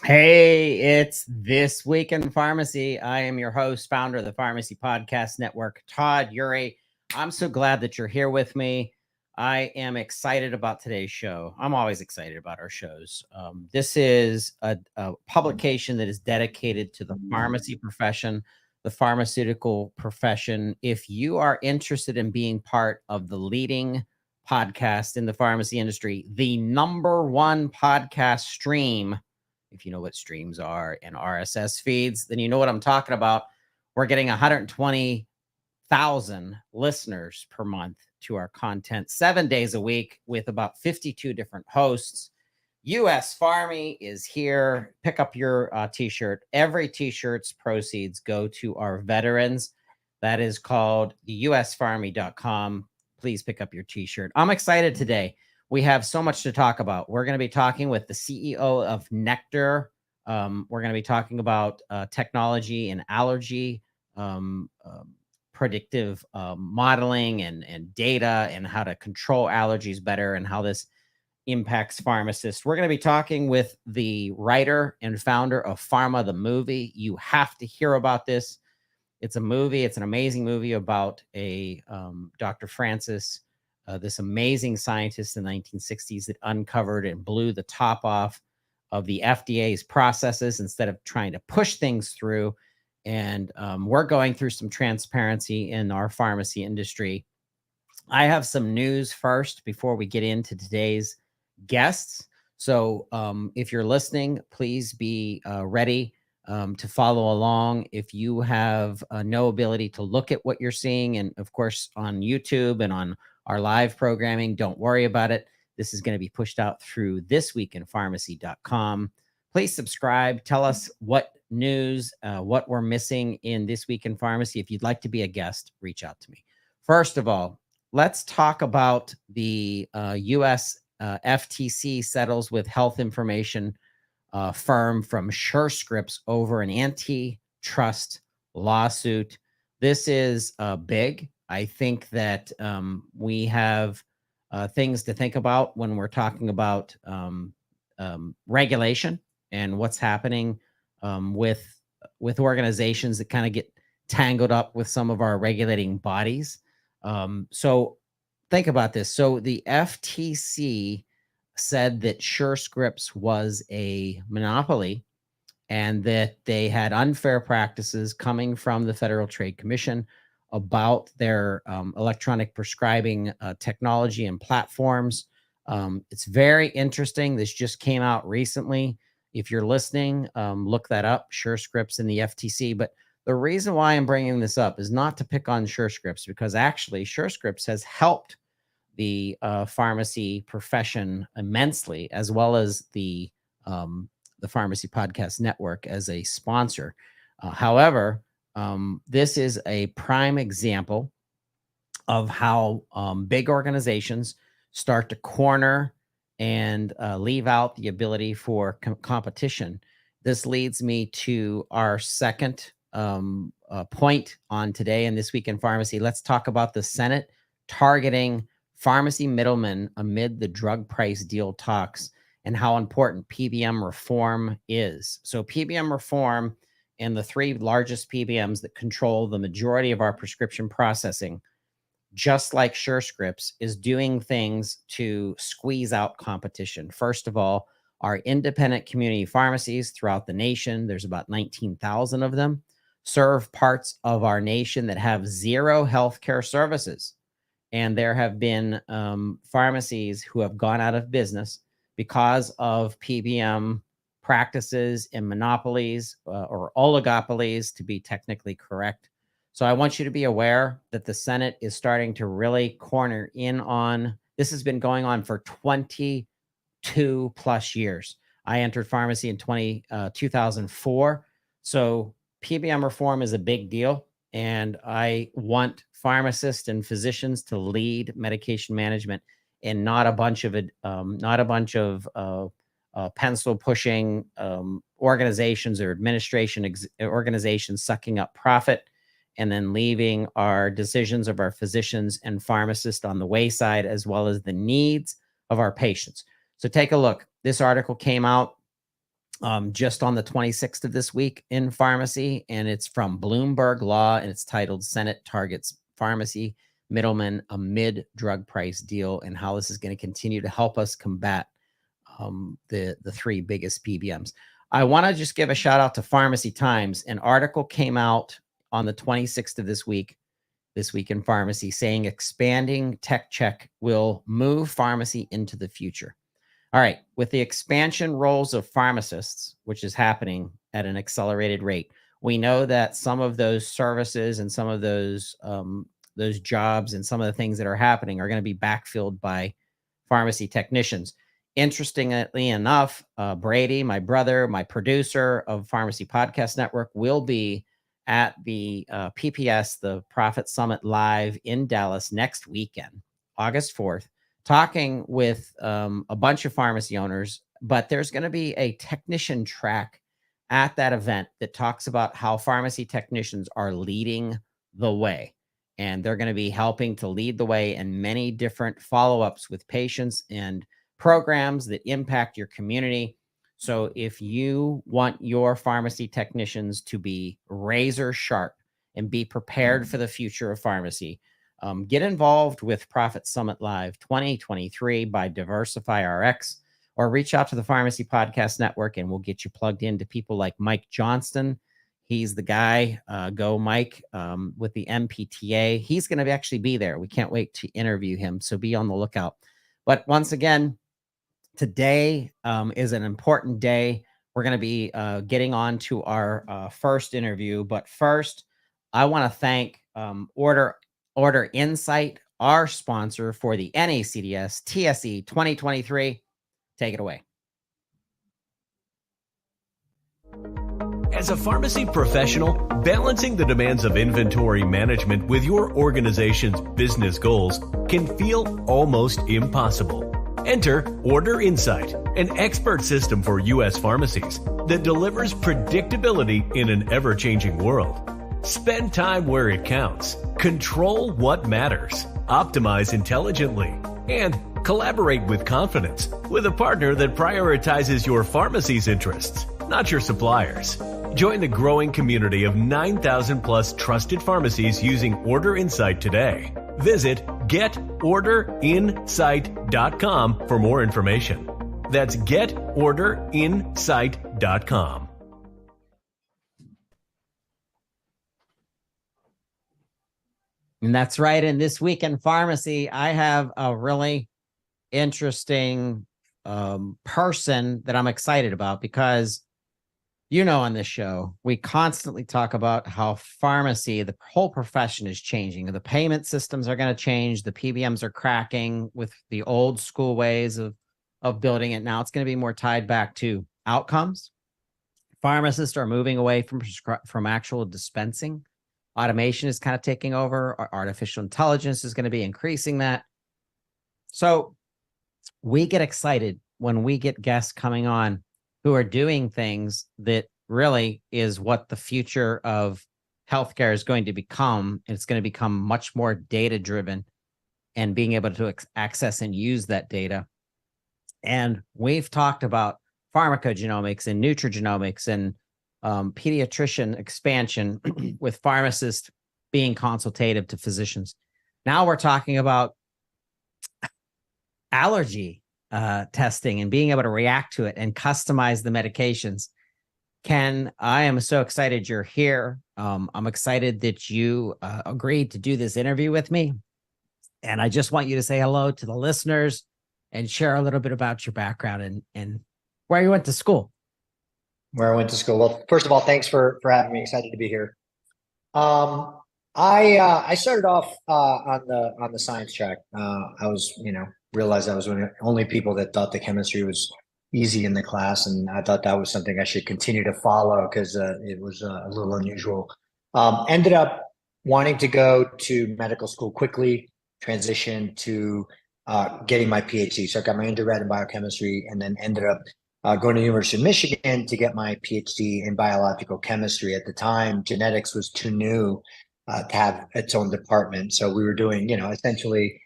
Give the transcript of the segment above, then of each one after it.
Hey, it's This Week in Pharmacy. I am your host, founder of the Pharmacy Podcast Network, Todd Uri. I'm so glad that you're here with me. I am excited about today's show. I'm always excited about our shows. This is a publication that is dedicated to the pharmacy profession, the pharmaceutical profession. If you are interested in being part of the leading podcast in the pharmacy industry, the number one podcast stream, if you know what streams are and RSS feeds, then you know what I'm talking about. We're getting 120,000 listeners per month to our content 7 days a week with about 52 different hosts. US Farmy is here. Pick up your t-shirt. Every t-shirt's proceeds go to our veterans. That is called usfarmy.com. Please pick up your t-shirt. I'm excited today. We have so much to talk about. We're going to be talking with the CEO of Nectar. We're going to be talking about technology and allergy, predictive modeling and data, and how to control allergies better, and how this impacts pharmacists. We're going to be talking with the writer and founder of Pharma the Movie. You have to hear about this. It's a movie. It's an amazing movie about a Dr. Francis, this amazing scientist in the 1960s that uncovered and blew the top off of the FDA's processes instead of trying to push things through. And we're going through some transparency in our pharmacy industry. I have some news first before we get into today's guests. So if you're listening, please be ready to follow along. If you have no ability to look at what you're seeing, and of course on YouTube and on our live programming, don't worry about it. This is going to be pushed out through thisweekinpharmacy.com. Please subscribe. Tell us what news, what we're missing in This Week in Pharmacy. If you'd like to be a guest, reach out to me. First of all, let's talk about the U.S. FTC settles with health information firm from SureScripts over an antitrust lawsuit. This is big. I think that we have things to think about when we're talking about regulation and what's happening with organizations that kind of get tangled up with some of our regulating bodies. So think about this. So the FTC said that SureScripts was a monopoly and that they had unfair practices coming from the Federal Trade Commission about their electronic prescribing technology and platforms. It's very interesting. This just came out recently. If you're listening, look that up, SureScripts and the FTC. But the reason why I'm bringing this up is not to pick on SureScripts, because actually SureScripts has helped the pharmacy profession immensely, as well as the Pharmacy Podcast Network as a sponsor. However, this is a prime example of how big organizations start to corner and leave out the ability for competition. This leads me to our second point on today in This Week in Pharmacy. Let's talk about the Senate targeting pharmacy middlemen amid the drug price deal talks and how important PBM reform is. So PBM reform and the three largest PBMs that control the majority of our prescription processing, just like SureScripts, is doing things to squeeze out competition. First of all, our independent community pharmacies throughout the nation, there's about 19,000 of them, serve parts of our nation that have zero healthcare services. And there have been pharmacies who have gone out of business because of PBM practices and monopolies or oligopolies, to be technically correct. So I want you to be aware that the Senate is starting to really corner in on this. Has been going on for 22 plus years. I entered pharmacy in 2004. So PBM reform is a big deal. And I want pharmacists and physicians to lead medication management, and not a bunch of pencil pushing organizations or administration organizations sucking up profit and then leaving our decisions of our physicians and pharmacists on the wayside, as well as the needs of our patients. So take a look. This article came out just on the 26th of this week in pharmacy, and it's from Bloomberg Law, and it's titled Senate Targets Pharmacy Middlemen Amid Drug Price Deal, and how this is going to continue to help us combat the three biggest PBMs. I want to just give a shout out to Pharmacy Times. An article came out on the 26th of this week in pharmacy, saying expanding tech check will move pharmacy into the future. All right, with the expansion roles of pharmacists, which is happening at an accelerated rate, we know that some of those services and some of those jobs and some of the things that are happening are going to be backfilled by pharmacy technicians. Interestingly enough, Brady, my brother, my producer of Pharmacy Podcast Network, will be at the PPS, the Profit Summit Live in Dallas next weekend, August 4th, talking with a bunch of pharmacy owners. But there's going to be a technician track at that event that talks about how pharmacy technicians are leading the way. And they're going to be helping to lead the way in many different follow-ups with patients and programs that impact your community. So if you want your pharmacy technicians to be razor sharp and be prepared for the future of pharmacy, get involved with Profit Summit Live 2023 by Diversify RX, or reach out to the Pharmacy Podcast Network and we'll get you plugged into people like Mike Johnston. He's the guy, go Mike, with the MPTA. He's going to actually be there. We can't wait to interview him, so be on the lookout. But once again, today is an important day. We're going to be getting on to our first interview. But first, I want to thank Order Insight, our sponsor for the NACDS TSE 2023. Take it away. As a pharmacy professional, balancing the demands of inventory management with your organization's business goals can feel almost impossible. Enter Order Insight, an expert system for U.S. pharmacies that delivers predictability in an ever-changing world. Spend time where it counts, control what matters, optimize intelligently, and collaborate with confidence with a partner that prioritizes your pharmacy's interests, not your suppliers. Join the growing community of 9,000 plus trusted pharmacies using Order Insight today. Visit getorderinsight.com for more information. That's getorderinsight.com. And that's right. In this week in pharmacy, I have a really interesting person that I'm excited about, because on this show, we constantly talk about how pharmacy, the whole profession, is changing. The payment systems are going to change. The PBMs are cracking with the old school ways of building it. Now it's going to be more tied back to outcomes. Pharmacists are moving away from actual dispensing. Automation is kind of taking over. Artificial intelligence is going to be increasing that. So we get excited when we get guests coming on who are doing things that really is what the future of healthcare is going to become. It's going to become much more data-driven and being able to access and use that data. And we've talked about pharmacogenomics and nutrigenomics and pediatrician expansion with pharmacists being consultative to physicians. Now we're talking about allergy testing and being able to react to it and customize the medications. Ken, I am so excited you're here. I'm excited that you agreed to do this interview with me. And I just want you to say hello to the listeners and share a little bit about your background and where you went to school. Where I went to school. Well, first of all, thanks for having me. Excited to be here. I started off on the science track. I was, realized I was one of the only people that thought the chemistry was easy in the class, and I thought that was something I should continue to follow because it was a little unusual. Ended up wanting to go to medical school quickly, transition to getting my PhD. So I got my undergrad in biochemistry, and then ended up going to the University of Michigan to get my PhD in biological chemistry. At the time, genetics was too new to have its own department. So we were doing, essentially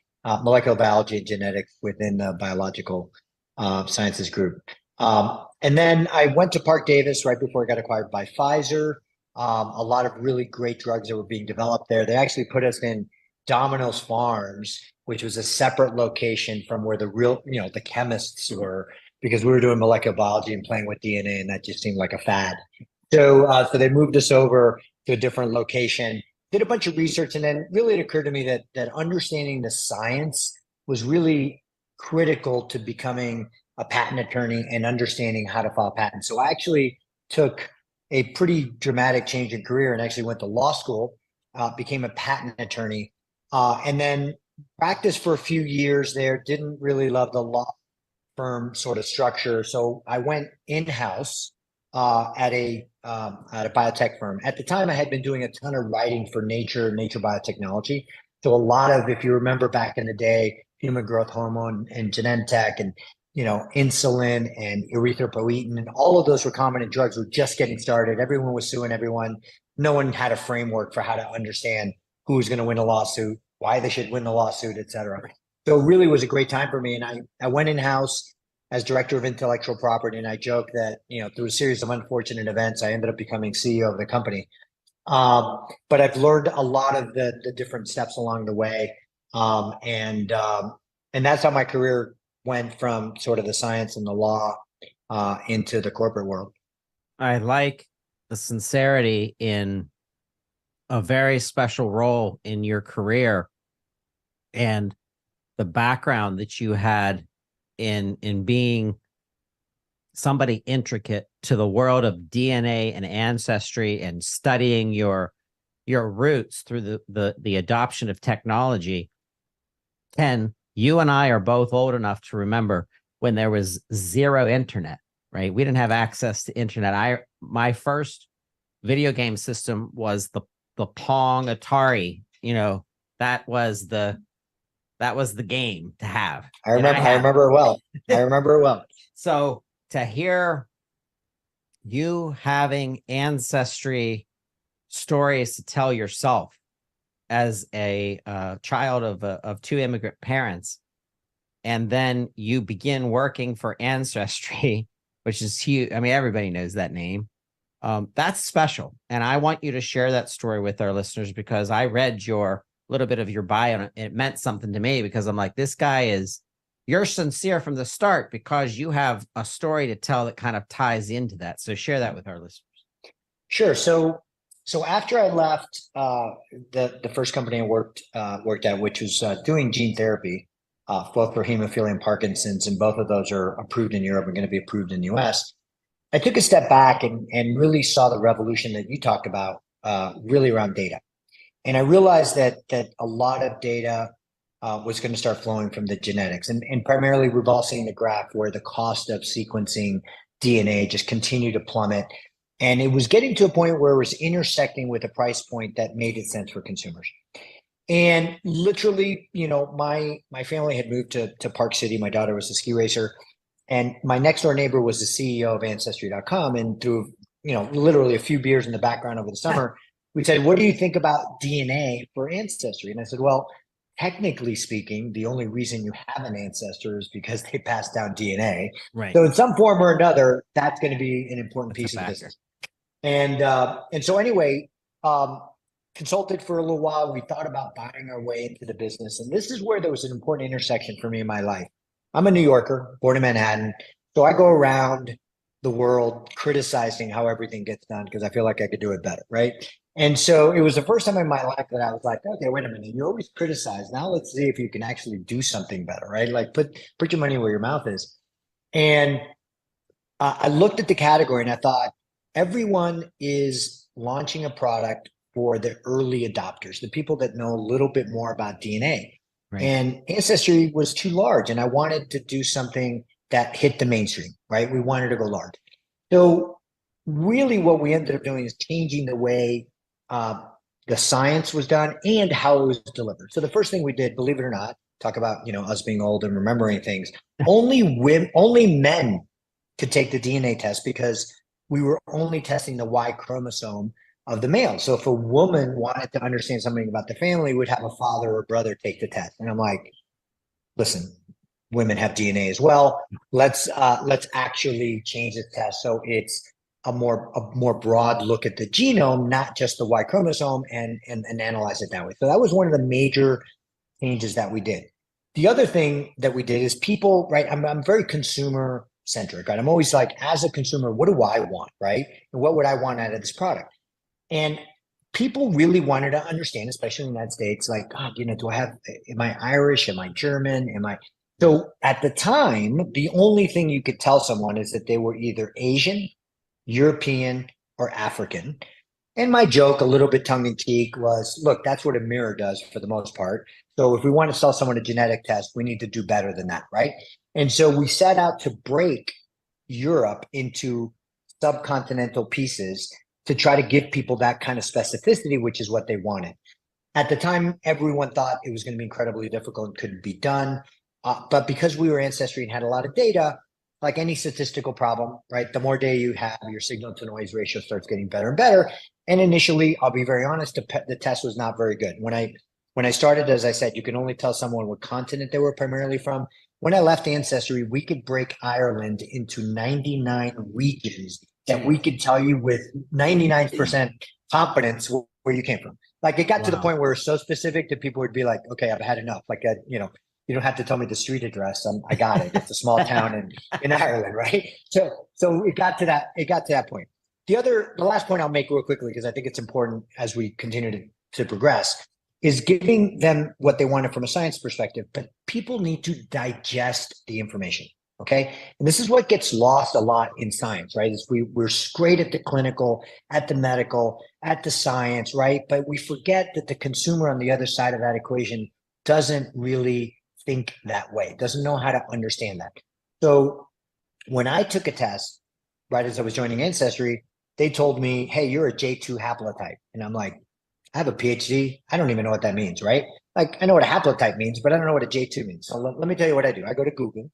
molecular biology and genetics within the biological sciences group. And then I went to Park Davis right before I got acquired by Pfizer. A lot of really great drugs that were being developed there. They actually put us in Domino's Farms, which was a separate location from where the real, the chemists were, because we were doing molecular biology and playing with DNA, and that just seemed like a fad. So they moved us over to a different location, did a bunch of research, and then really it occurred to me that understanding the science was really critical to becoming a patent attorney and understanding how to file patents. So I actually took a pretty dramatic change in career and actually went to law school, became a patent attorney, and then practiced for a few years there. Didn't really love the law firm sort of structure, so I went in-house at a biotech firm. At the time, I had been doing a ton of writing for Nature Biotechnology. So a lot of, if you remember back in the day, human growth hormone and Genentech and insulin and erythropoietin and all of those recombinant drugs were just getting started. Everyone was suing everyone. No one had a framework for how to understand who was going to win a lawsuit, why they should win the lawsuit, et cetera. So it really was a great time for me. And I went in-house as director of intellectual property. And I joke that, through a series of unfortunate events, I ended up becoming CEO of the company. But I've learned a lot of the different steps along the way. And that's how my career went from sort of the science and the law into the corporate world. I like the sincerity in a very special role in your career and the background that you had in being somebody intricate to the world of DNA and ancestry and studying your roots through the adoption of technology. Ken, you and I are both old enough to remember when there was zero internet, right? We didn't have access to internet. My first video game system was the Pong Atari. That was the game to have. I remember it well. I remember it well. So to hear you having ancestry stories to tell yourself as a child of two immigrant parents, and then you begin working for Ancestry, which is huge. I mean, everybody knows that name. That's special. And I want you to share that story with our listeners, because I read your little bit of your bio and it meant something to me, because I'm like, you're sincere from the start because you have a story to tell that kind of ties into that. So share that with our listeners. Sure. So after I left the first company I worked at, which was doing gene therapy, both for hemophilia and Parkinson's, and both of those are approved in Europe and going to be approved in the US. I took a step back and really saw the revolution that you talked about, really around data. And I realized that a lot of data was going to start flowing from the genetics. And primarily, we've all seen the graph where the cost of sequencing DNA just continued to plummet. And it was getting to a point where it was intersecting with a price point that made it sense for consumers. And literally, my family had moved to Park City. My daughter was a ski racer. And my next door neighbor was the CEO of Ancestry.com. And through, literally a few beers in the background over the summer, we said, what do you think about DNA for ancestry? And I said, well, technically speaking, the only reason you have an ancestor is because they passed down DNA. Right. So in some form or another, that's going to be an important piece of the business. And so anyway, consulted for a little while. We thought about buying our way into the business. And this is where there was an important intersection for me in my life. I'm a New Yorker, born in Manhattan. So I go around the world criticizing how everything gets done because I feel like I could do it better, right? And so it was the first time in my life that I was like, okay, wait a minute, you always criticize. Now let's see if you can actually do something better, right? Like put your money where your mouth is. And I looked at the category and I thought, everyone is launching a product for the early adopters, the people that know a little bit more about DNA. Right. And Ancestry was too large, and I wanted to do something that hit the mainstream, right? We wanted to go large. So really what we ended up doing is changing the way the science was done and how it was delivered. So the first thing we did, believe it or not, talk about, us being old and remembering things, only men could take the DNA test because we were only testing the Y chromosome of the male. So if a woman wanted to understand something about the family, would have a father or brother take the test. And I'm like, listen, women have DNA as well. Let's actually change the test so it's a more broad look at the genome, not just the Y chromosome, and analyze it that way. So that was one of the major changes that we did. The other thing that we did is people, right? I'm very consumer centric, right? I'm always like, as a consumer, what do I want, right? And what would I want out of this product? And people really wanted to understand, especially in the United States, like, God, am I Irish? Am I German? So at the time, the only thing you could tell someone is that they were either Asian, European, or African. And my joke, a little bit tongue in cheek, was, look, that's what a mirror does for the most part. So if we want to sell someone a genetic test, we need to do better than that, right? And so we set out to break Europe into subcontinental pieces to try to give people that kind of specificity, which is what they wanted. At the time, everyone thought it was going to be incredibly difficult and couldn't be done. But because we were Ancestry and had a lot of data, like any statistical problem, right? The more data you have, your signal to noise ratio starts getting better and better. And initially, I'll be very honest, the test was not very good. When I started, as I said, you can only tell someone what continent they were primarily from. When I left Ancestry, we could break Ireland into 99 regions that we could tell you with 99% confidence where you came from. Like, it got to the point where it was so specific that people would be like, okay, I've had enough. Like, you don't have to tell me the street address. I got it. It's a small town in Ireland, right? So it got to that point. The last point I'll make real quickly, because I think it's important as we continue to progress, is giving them what they wanted from a science perspective, but people need to digest the information. Okay. And this is what gets lost a lot in science, right? Is we're great at the clinical, at the medical, at the science, right? But we forget that the consumer on the other side of that equation doesn't really think that way, doesn't know how to understand that. So when I took a test, right as I was joining Ancestry, they told me, hey, you're a J2 haplotype. And I'm like, I have a PhD. I don't even know what that means, right? Like, I know what a haplotype means, but I don't know what a J2 means. So let me tell you what I do. I go to Google.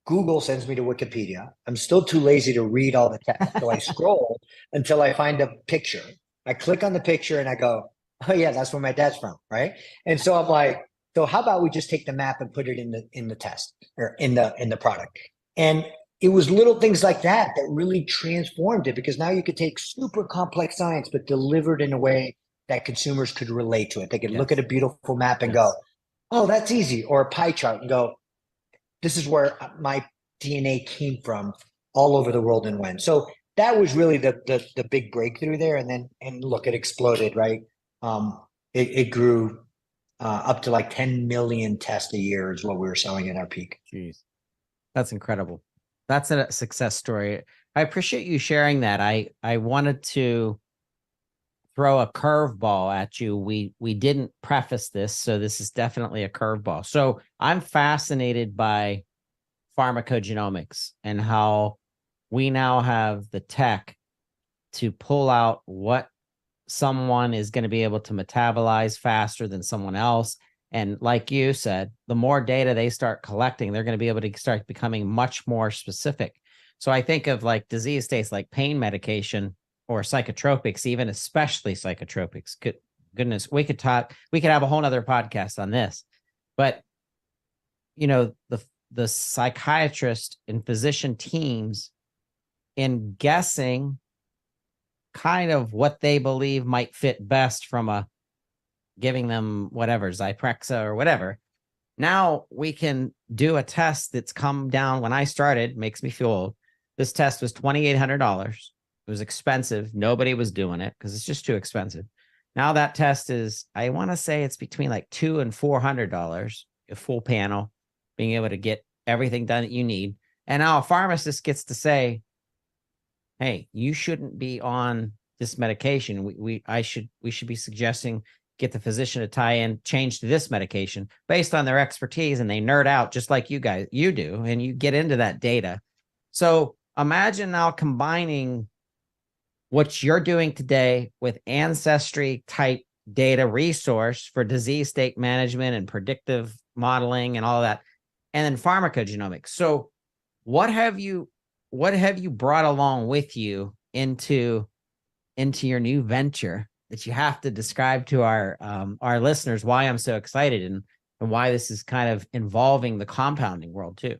Google sends me to Wikipedia. I'm still too lazy to read all the text. So I scroll until I find a picture. I click on the picture and I go, oh yeah, that's where my dad's from, right? And so I'm like, so how about we just take the map and put it in the test or in the product? And it was little things like that that really transformed it, because now you could take super complex science, but delivered in a way that consumers could relate to it. They could look at a beautiful map and go, oh, that's easy. Or a pie chart and go, this is where my DNA came from all over the world and when. So that was really the big breakthrough there. And look, it exploded, right? It grew up to like 10 million tests a year is what we were selling at our peak. Jeez, that's incredible. That's a success story. I appreciate you sharing that. I wanted to throw a curveball at you. We didn't preface this, so this is definitely a curveball. So I'm fascinated by pharmacogenomics and how we now have the tech to pull out what someone is going to be able to metabolize faster than someone else. And like you said, the more data they start collecting, they're going to be able to start becoming much more specific. So I think of like disease states like pain medication or psychotropics, even especially psychotropics. Goodness, we could have a whole nother podcast on this. But, the psychiatrist and physician teams in guessing kind of what they believe might fit best from giving them whatever, Zyprexa or whatever. Now we can do a test that's come down. When I started, makes me feel old. This test was $2,800. It was expensive. Nobody was doing it because it's just too expensive. Now that test is, I want to say it's between like $200 and $400, a full panel, being able to get everything done that you need. And now a pharmacist gets to say, hey, you shouldn't be on this medication. We should be suggesting get the physician to change to this medication based on their expertise, and they nerd out just like you do, and you get into that data. So imagine now combining what you're doing today with Ancestry type data resource for disease state management and predictive modeling and all that, and then pharmacogenomics. So what have you brought along with you into your new venture that you have to describe to our listeners why I'm so excited? And and why this is kind of involving the compounding world too.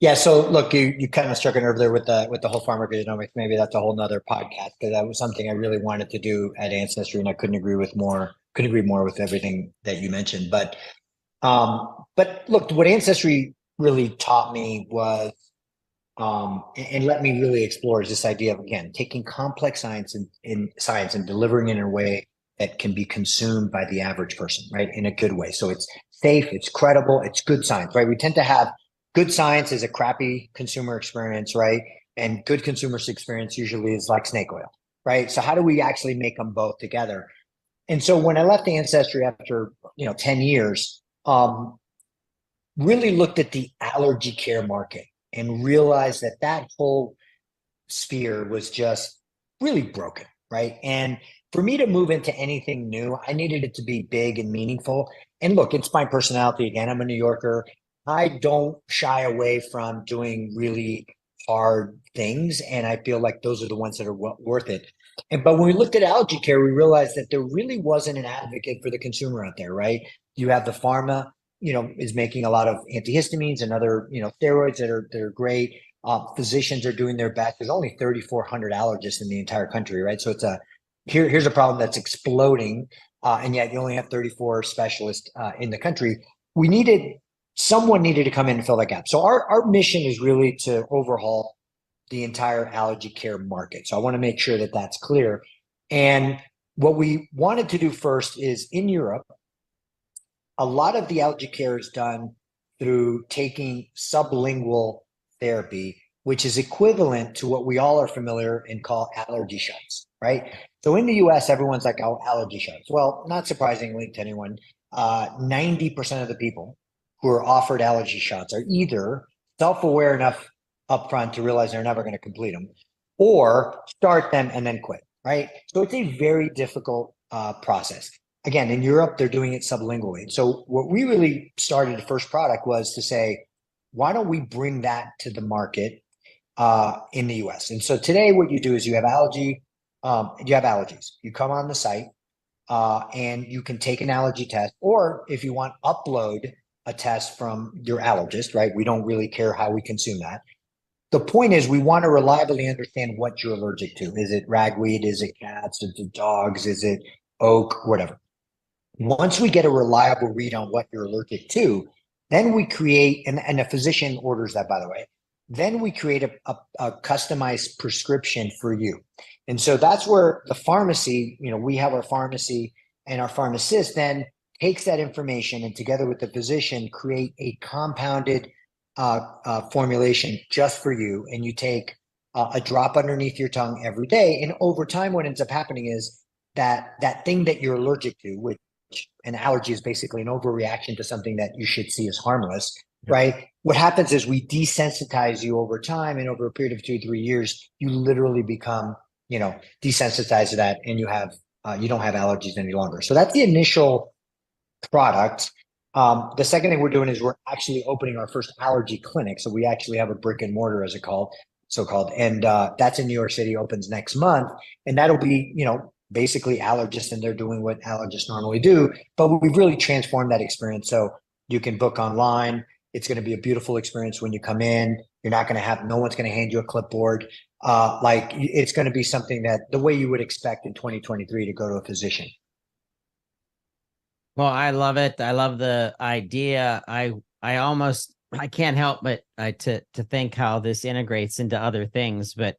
Yeah, so look, you kind of struck a nerve there with the whole pharmacogenomics. Maybe that's a whole nother podcast, because that was something I really wanted to do at Ancestry, and I couldn't agree more with everything that you mentioned. But look, what Ancestry really taught me was, and let me really explore, is this idea of, again, taking complex science in science and delivering it in a way that can be consumed by the average person, right? In a good way. So it's safe, it's credible, it's good science, right? We tend to have good science is a crappy consumer experience, right? And good consumer experience usually is like snake oil, right? So how do we actually make them both together? And so when I left Ancestry after 10 years, really looked at the allergy care market and realized that that whole sphere was just really broken, right? And for me to move into anything new, I needed it to be big and meaningful. And look, it's my personality. Again, I'm a New Yorker. I don't shy away from doing really hard things. And I feel like those are the ones that are worth it. But when we looked at allergy care, we realized that there really wasn't an advocate for the consumer out there, right? You have the pharma, is making a lot of antihistamines and other, steroids that are great. Physicians are doing their best. There's only 3,400 allergists in the entire country, right? So here's a problem that's exploding, and yet you only have 34 specialists in the country. Someone needed to come in and fill that gap. So our mission is really to overhaul the entire allergy care market. So I want to make sure that that's clear. And what we wanted to do first is, in Europe, a lot of the allergy care is done through taking sublingual therapy, which is equivalent to what we all are familiar and call allergy shots, right? So in the US, everyone's like, oh, allergy shots. Well, not surprisingly to anyone, 90% of the people who are offered allergy shots are either self-aware enough upfront to realize they're never going to complete them, or start them and then quit, right? So it's a very difficult process. Again, in Europe, they're doing it sublingually. So what we really started, the first product, was to say, why don't we bring that to the market in the US? And so today what you do is you have allergies. You come on the site and you can take an allergy test, or if you want, upload a test from your allergist, right? We don't really care how we consume that. The point is, we want to reliably understand what you're allergic to. Is it ragweed? Is it cats? Is it dogs? Is it oak? Whatever. Once we get a reliable read on what you're allergic to, then we create, and a physician orders that, by the way, then we create a customized prescription for you. And so that's where the pharmacy, we have our pharmacy, and our pharmacist then takes that information and, together with the physician, create a compounded formulation just for you. And you take a drop underneath your tongue every day. And over time, what ends up happening is that thing that you're allergic to, which an allergy is basically an overreaction to something that you should see as harmless, right? What happens is we desensitize you over time, and over a period of 2-3 years, you literally become, desensitized to that, and you don't have allergies any longer. So that's the initial product. The second thing we're doing is we're actually opening our first allergy clinic. So we actually have a brick and mortar, as it's so-called, and that's in New York City, opens next month, and that'll be, basically allergists, and they're doing what allergists normally do, but we've really transformed that experience. So you can book online. It's going to be a beautiful experience when you come in. You're not going to have, no one's going to hand you a clipboard. It's going to be something that the way you would expect in 2023 to go to a physician. Well, I love it. I love the idea. I can't help but to think how this integrates into other things. But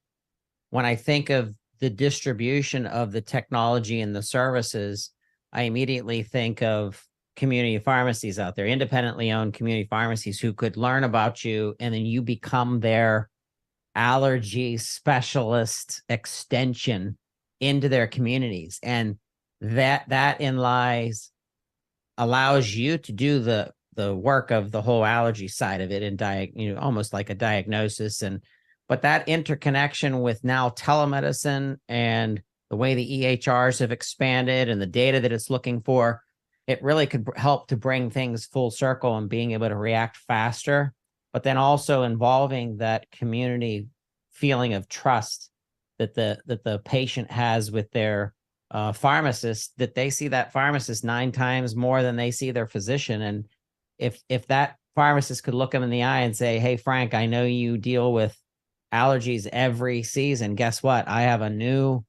when I think of the distribution of the technology and the services, I immediately think of community pharmacies out there, independently owned community pharmacies, who could learn about you, and then you become their allergy specialist extension into their communities. And that in lies allows you to do the work of the whole allergy side of it, and almost like a diagnosis. But that interconnection with now telemedicine and the way the EHRs have expanded and the data that it's looking for, it really could help to bring things full circle and being able to react faster, but then also involving that community feeling of trust that the patient has with their pharmacist, that they see that pharmacist 9 times more than they see their physician. And if that pharmacist could look them in the eye and say, hey, Frank, I know you deal with allergies every season. Guess what? I have a new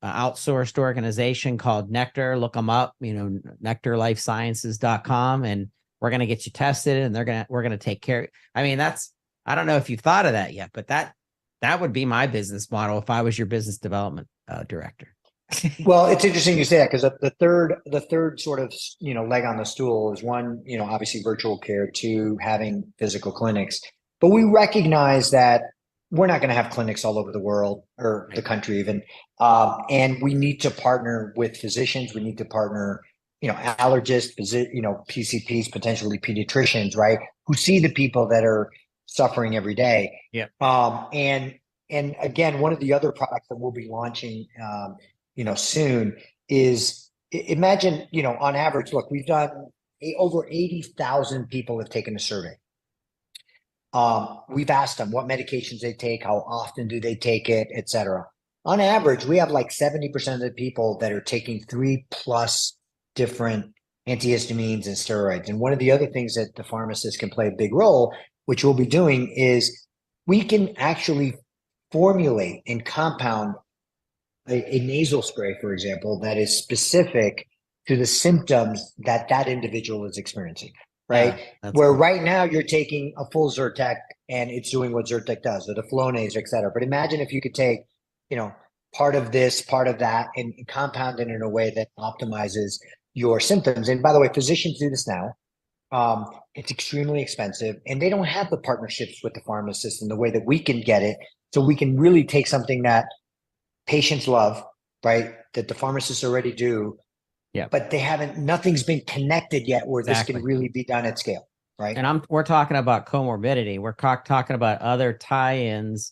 outsourced organization called Nectar. Look them up, nectarlifesciences.com, and we're going to get you tested, and we're going to take care. I mean, I don't know if you've thought of that yet, but that would be my business model if I was your business development director. Well, it's interesting you say that, because the third sort of, leg on the stool is one, obviously virtual care, two, having physical clinics. But we recognize that we're not going to have clinics all over the world or the country even. And we need to partner with physicians. We need to partner, allergists, PCPs, potentially pediatricians, right? Who see the people that are suffering every day. Yeah. And again, one of the other products that we'll be launching, soon is, imagine, on average, look, we've done over 80,000 people have taken a survey. We've asked them what medications they take, how often do they take it, et cetera. On average, we have like 70% of the people that are taking 3+ different antihistamines and steroids. And one of the other things that the pharmacist can play a big role, which we'll be doing, is we can actually formulate and compound a nasal spray, for example, that is specific to the symptoms that individual is experiencing. Right. Yeah, where cool. Right now you're taking a full Zyrtec and it's doing what Zyrtec does, or the Flonase, et cetera. But imagine if you could take, part of this, part of that, and compound it in a way that optimizes your symptoms. And by the way, physicians do this now. It's extremely expensive, and they don't have the partnerships with the pharmacist in the way that we can get it. So we can really take something that patients love, right, that the pharmacists already do. Yeah, but nothing's been connected yet where this can really be done at scale, right? And we're talking about comorbidity. We're talking about other tie-ins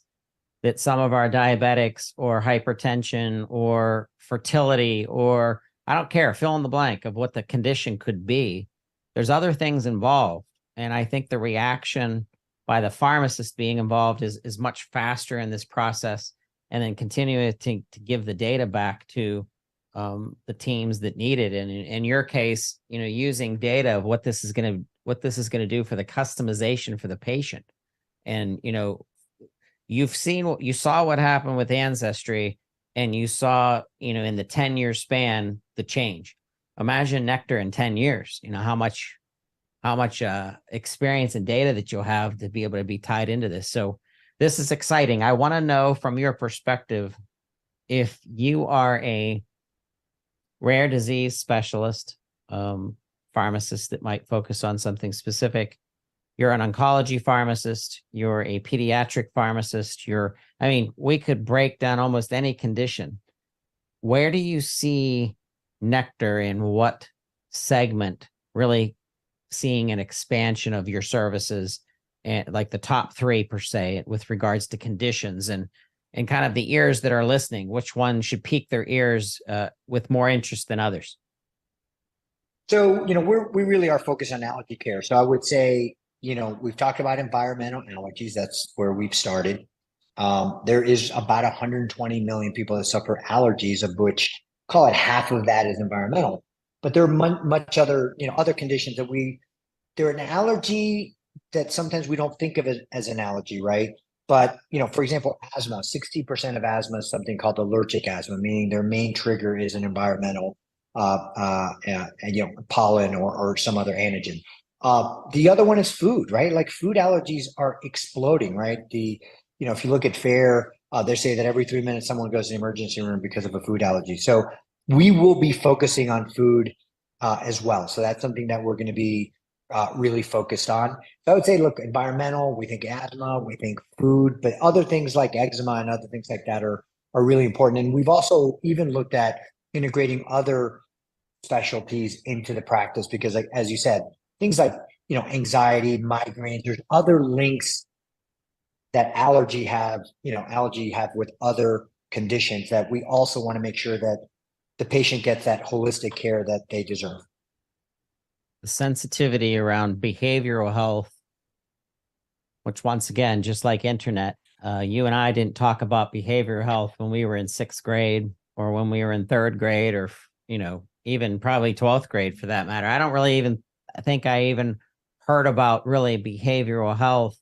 that some of our diabetics or hypertension or fertility, or I don't care, fill in the blank of what the condition could be. There's other things involved. And I think the reaction by the pharmacist being involved is much faster in this process, and then continuing to give the data back to the teams that need it. And in your case, using data of what this is going to do for the customization for the patient. And, you saw what happened with Ancestry, and you saw, in the 10-year span, the change. Imagine Nectar in 10 years, how much experience and data that you'll have to be able to be tied into this. So this is exciting. I want to know from your perspective, if you are a rare disease specialist, pharmacist that might focus on something specific, you're an oncology pharmacist, you're a pediatric pharmacist, we could break down almost any condition. Where do you see Nectar in what segment really seeing an expansion of your services, and like the top 3 per se, with regards to conditions, and kind of the ears that are listening, which one should pique their ears with more interest than others? So, we really are focused on allergy care. So I would say, we've talked about environmental allergies. That's where we've started. There is about 120 million people that suffer allergies, of which, call it half of that is environmental. But there are much other, other conditions that they're an allergy that sometimes we don't think of it as an allergy, right? But, for example, asthma, 60% of asthma is something called allergic asthma, meaning their main trigger is an environmental, pollen or some other antigen. The other one is food, right? Like food allergies are exploding, right? If you look at FAIR, they say that every 3 minutes someone goes to the emergency room because of a food allergy. So we will be focusing on food as well. So that's something that we're going to be really focused on. So I would say, look, environmental, we think asthma, we think food, but other things like eczema and other things like that are really important. And we've also even looked at integrating other specialties into the practice, because, like, as you said, things like, anxiety, migraines, there's other links that allergy have with other conditions that we also want to make sure that the patient gets that holistic care that they deserve. The sensitivity around behavioral health, which, once again, just like internet, you and I didn't talk about behavioral health when we were in 6th grade. or when we were in third grade, or, even probably 12th grade for that matter. I don't really even think I even heard about really behavioral health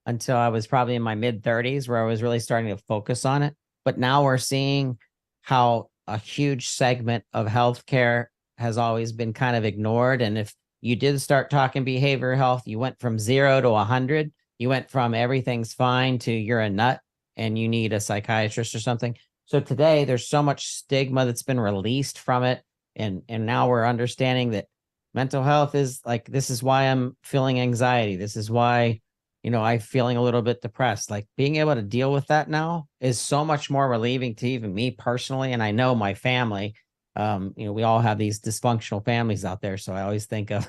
until I was probably in my mid 30s, where I was really starting to focus on it. But now we're seeing how a huge segment of healthcare has always been kind of ignored. And if you did start talking behavioral health, you went from 0 to 100. You went from everything's fine to you're a nut and you need a psychiatrist or something. So today there's so much stigma that's been released from it. And now we're understanding that mental health is like, this is why I'm feeling anxiety. This is why, I'm feeling a little bit depressed. Like, being able to deal with that now is so much more relieving to even me personally. And I know my family, we all have these dysfunctional families out there. So I always think of,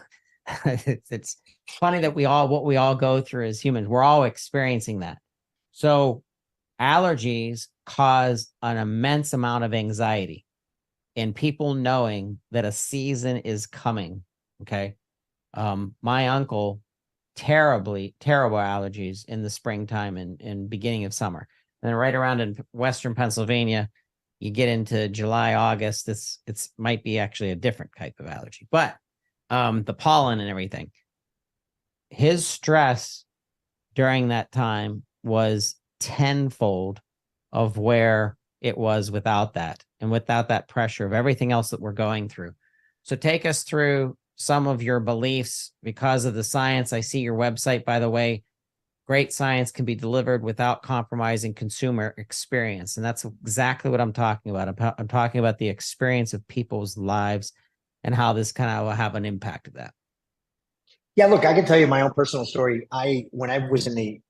it's funny that what we all go through as humans, we're all experiencing that. So allergies cause an immense amount of anxiety in people knowing that a season is coming. Okay. My uncle, terrible allergies in the springtime and beginning of summer. And then right around in Western Pennsylvania, you get into July, August, it's might be actually a different type of allergy, but the pollen and everything. His stress during that time was tenfold of where it was without that, and without that pressure of everything else that we're going through. So take us through some of your beliefs because of the science. I see your website, by the way. Great science can be delivered without compromising consumer experience. And that's exactly what I'm talking about. I'm talking about the experience of people's lives and how this kind of will have an impact of that. Yeah, look, I can tell you my own personal story. When I was in the,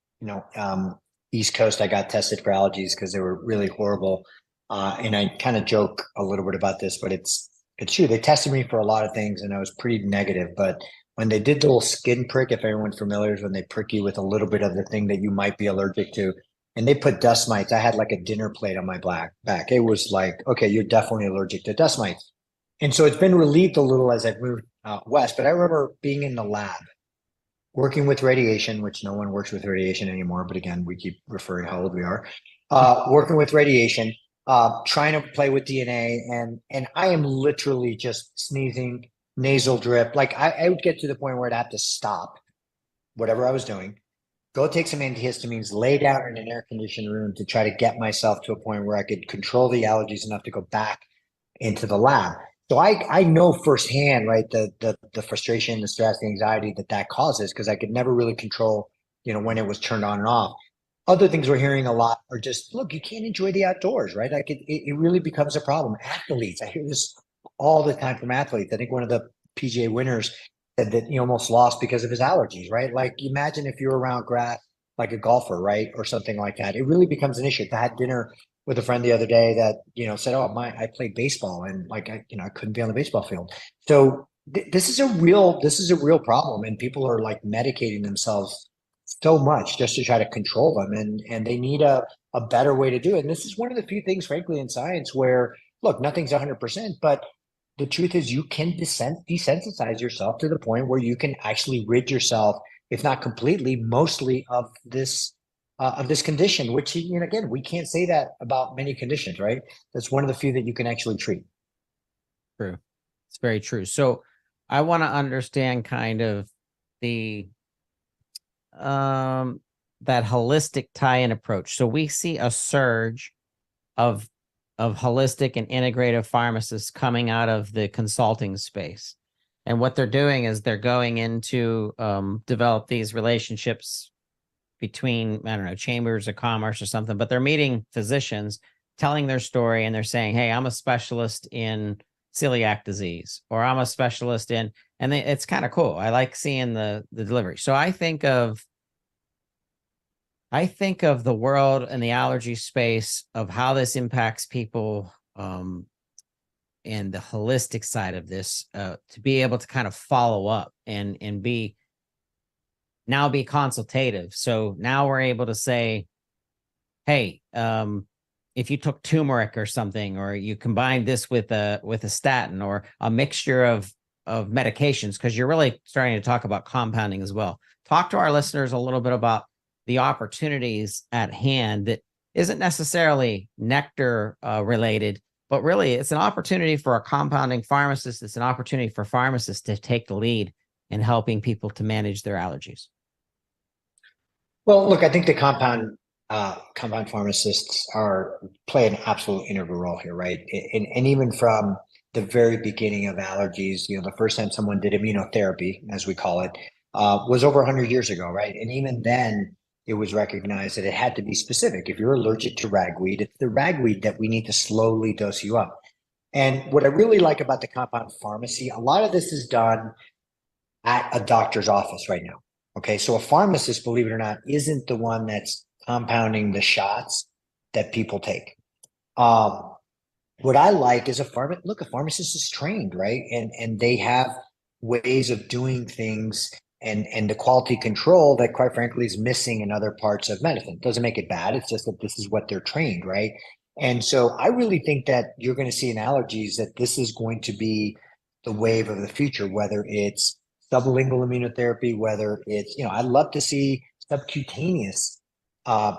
East Coast, I got tested for allergies because they were really horrible. And I kind of joke a little bit about this, but it's true. They tested me for a lot of things and I was pretty negative. But when they did the little skin prick, if everyone's familiar, is when they prick you with a little bit of the thing that you might be allergic to, and they put dust mites. I had like a dinner plate on my back. It was like, okay, you're definitely allergic to dust mites. And so it's been relieved a little as I've moved west. But I remember being in the lab, working with radiation, which no one works with radiation anymore. But again, we keep referring how old we are. Working with radiation, trying to play with DNA, and I am literally just sneezing, nasal drip. Like I would get to the point where I'd have to stop whatever I was doing, go take some antihistamines, lay down in an air conditioned room to try to get myself to a point where I could control the allergies enough to go back into the lab. So I know firsthand, right, the frustration, the stress, the anxiety that causes, because I could never really control, when it was turned on and off. Other things we're hearing a lot are just, look, you can't enjoy the outdoors, right? Like it really becomes a problem. Athletes, I hear this all the time from athletes. I think one of the PGA winners said that he almost lost because of his allergies, right? Like imagine if you're around grass, like a golfer, right? Or something like that. It really becomes an issue. I had dinner with a friend the other day that, said, oh, I played baseball and like, I couldn't be on the baseball field. So this is a real problem. And people are like medicating themselves so much just to try to control them, and they need a better way to do it. And this is one of the few things, frankly, in science where, look, nothing's 100%, but the truth is you can desensitize yourself to the point where you can actually rid yourself, if not completely, mostly of this condition, which, again, we can't say that about many conditions, right? That's one of the few that you can actually treat. True. It's very true. So I want to understand kind of the that holistic tie-in approach. So we see a surge of holistic and integrative pharmacists coming out of the consulting space. And what they're doing is they're going into develop these relationships between, I don't know, chambers of commerce or something, but they're meeting physicians, telling their story, and they're saying, hey, I'm a specialist in celiac disease, or I'm a specialist in, and it's kind of cool. I like seeing the delivery. So I think of the world and the allergy space of how this impacts people, and the holistic side of this, to be able to kind of follow up and be consultative. So now we're able to say, hey, if you took turmeric or something, or you combine this with a statin or a mixture of medications, because you're really starting to talk about compounding as well. Talk to our listeners a little bit about the opportunities at hand that isn't necessarily nectar related, but really it's an opportunity for a compounding pharmacist. It's an opportunity for pharmacists to take the lead in helping people to manage their allergies. Well, look, I think the compound pharmacists play an absolute integral role here, right? And even from the very beginning of allergies, the first time someone did immunotherapy, as we call it, was over 100 years ago, right? And even then, it was recognized that it had to be specific. If you're allergic to ragweed, it's the ragweed that we need to slowly dose you up. And what I really like about the compound pharmacy, a lot of this is done at a doctor's office right now. Okay, so a pharmacist, believe it or not, isn't the one that's compounding the shots that people take. What I like is a pharmacist is trained, right? And they have ways of doing things and the quality control that, quite frankly, is missing in other parts of medicine. Doesn't make it bad. It's just that this is what they're trained, right? And so I really think that you're going to see in allergies that this is going to be the wave of the future, whether it's sublingual immunotherapy, whether it's, I'd love to see subcutaneous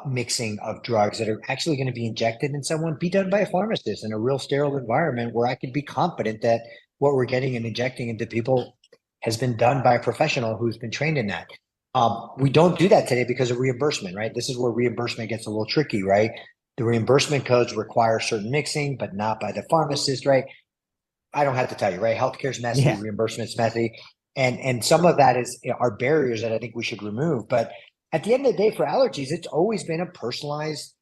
mixing of drugs that are actually going to be injected in someone be done by a pharmacist in a real sterile environment where I can be confident that what we're getting and injecting into people has been done by a professional who's been trained in that. We don't do that today because of reimbursement, right? This is where reimbursement gets a little tricky, right? The reimbursement codes require certain mixing, but not by the pharmacist, right? I don't have to tell you, right? Healthcare's messy, reimbursement's messy. And some of that is are barriers that I think we should remove. But at the end of the day, for allergies, it's always been personalized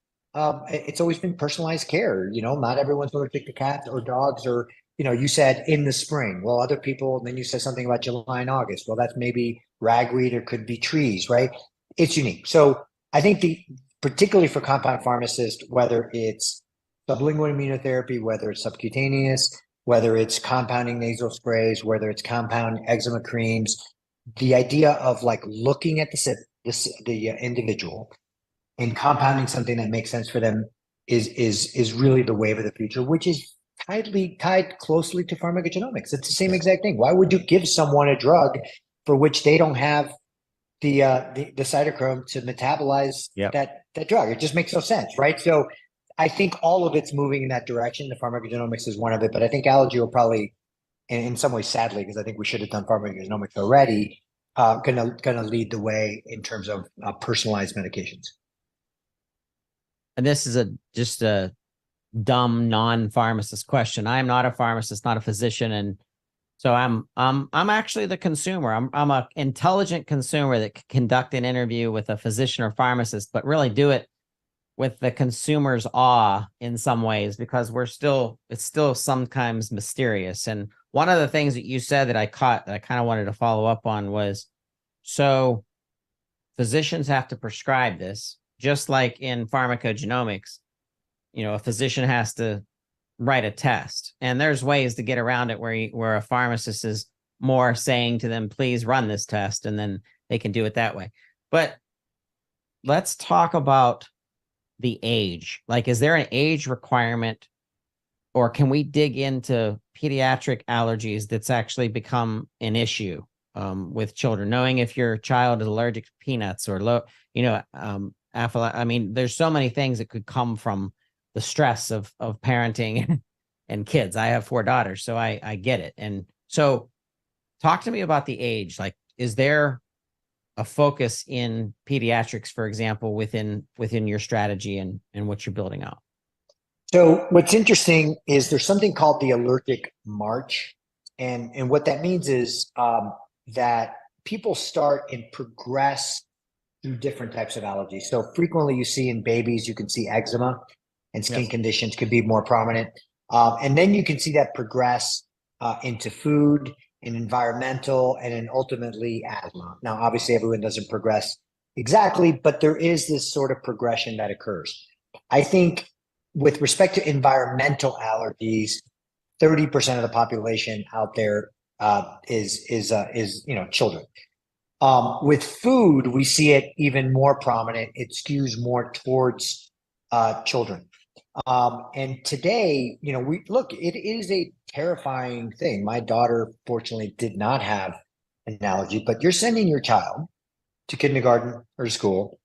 care. Not everyone's allergic to cats or dogs, or you said in the spring. Well, other people, and then you said something about July and August. Well, that's maybe ragweed or could be trees, right? It's unique. So I think particularly for compound pharmacists, whether it's sublingual immunotherapy, whether it's subcutaneous, whether it's compounding nasal sprays, whether it's compound eczema creams, the idea of like looking at the individual and compounding something that makes sense for them is really the wave of the future, which is tied closely to pharmacogenomics. It's the same exact thing. Why would you give someone a drug for which they don't have the cytochrome to metabolize that drug? It just makes no sense, right? So I think all of it's moving in that direction. The pharmacogenomics is one of it, but I think allergy will probably, in some ways, sadly, because I think we should have done pharmacogenomics already, gonna lead the way in terms of personalized medications. And this is just a dumb non-pharmacist question. I am not a pharmacist, not a physician, and so I'm actually the consumer. I'm a intelligent consumer that can conduct an interview with a physician or pharmacist, but really do it with the consumer's awe in some ways, because it's still sometimes mysterious. And one of the things that you said that I caught that I kind of wanted to follow up on was, so physicians have to prescribe this, just like in pharmacogenomics, a physician has to write a test, and there's ways to get around it where a pharmacist is more saying to them, please run this test, and then they can do it that way. But let's talk about the age. Like, is there an age requirement, or can we dig into pediatric allergies that's actually become an issue with children, knowing if your child is allergic to peanuts or I mean, there's so many things that could come from the stress of parenting and kids. I have 4 daughters, so I get it. And so talk to me about the age. Like, is there a focus in pediatrics, for example, within your strategy and what you're building out? So what's interesting is there's something called the allergic march. And what that means is that people start and progress through different types of allergies. So frequently you see in babies, you can see eczema and skin conditions could be more prominent. And then you can see that progress into food and environmental and then ultimately asthma. Now, obviously everyone doesn't progress exactly, but there is this sort of progression that occurs. I think with respect to environmental allergies, 30% of the population out there is children. With food, we see it even more prominent. It skews more towards children. And today, it is a terrifying thing. My daughter, fortunately, did not have an allergy, but you're sending your child to kindergarten or school,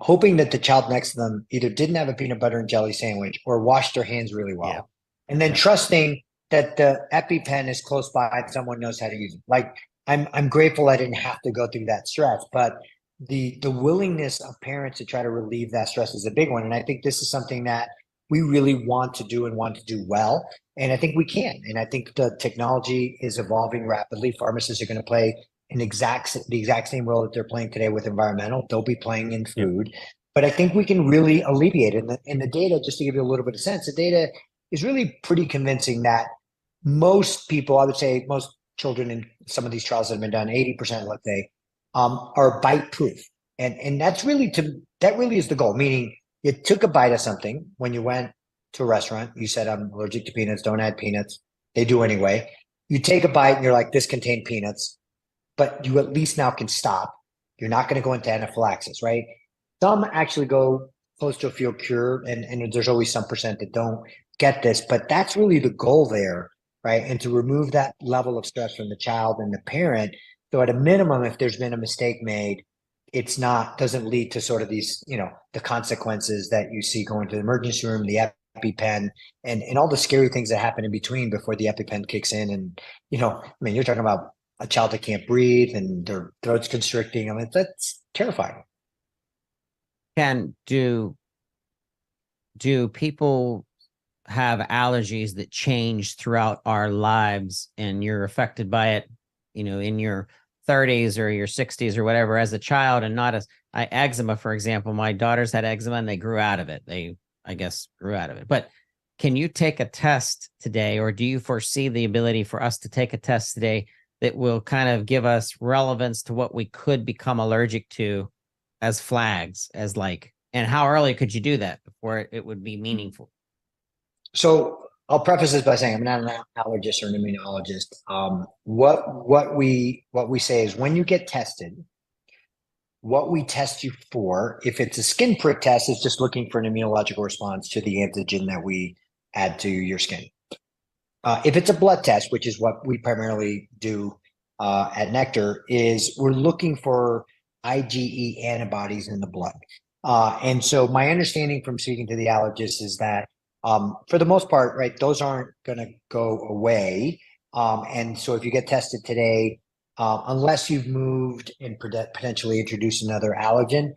hoping that the child next to them either didn't have a peanut butter and jelly sandwich or washed their hands really well. and then Yep. trusting that the EpiPen is close by and someone knows how to use it. Like I'm grateful I didn't have to go through that stress, but the willingness of parents to try to relieve that stress is a big one. And I think this is something that we really want to do and want to do well. And I think we can. And I think the technology is evolving rapidly. Pharmacists are going to play the exact same role that they're playing today with environmental. They'll be playing in Yep. food. But I think we can really alleviate it. And the data, just to give you a little bit of sense, the data is really pretty convincing that most people, I would say most children in some of these trials that have been done, 80%, let's say, are bite proof. And that really is the goal, meaning you took a bite of something when you went to a restaurant, you said, I'm allergic to peanuts, don't add peanuts. They do anyway. You take a bite and you're like, this contained peanuts, but you at least now can stop. You're not going to go into anaphylaxis, right? Some actually go close to a field cure, and there's always some percent that don't get this, but that's really the goal there, right? And to remove that level of stress from the child and the parent. So at a minimum, if there's been a mistake made, doesn't lead to sort of these, the consequences that you see going to the emergency room, the EpiPen, and all the scary things that happen in between before the EpiPen kicks in. And, you're talking about a child that can't breathe and their throat's constricting. That's terrifying. Ken, do people have allergies that change throughout our lives and you're affected by it, in your 30s or your 60s or whatever as a child, and not as eczema, for example? My daughters had eczema and they grew out of it. I guess, grew out of it. But can you take a test today, or do you foresee the ability for us to take a test today that will kind of give us relevance to what we could become allergic to as flags, and how early could you do that before it would be meaningful? So I'll preface this by saying I'm not an allergist or an immunologist. What we say is when you get tested, what we test you for, if it's a skin prick test, is just looking for an immunological response to the antigen that we add to your skin. If it's a blood test, which is what we primarily do at Nectar, is we're looking for IgE antibodies in the blood. And so my understanding from speaking to the allergist is that for the most part, right, those aren't going to go away. And so if you get tested today, unless you've moved and potentially introduced another allergen,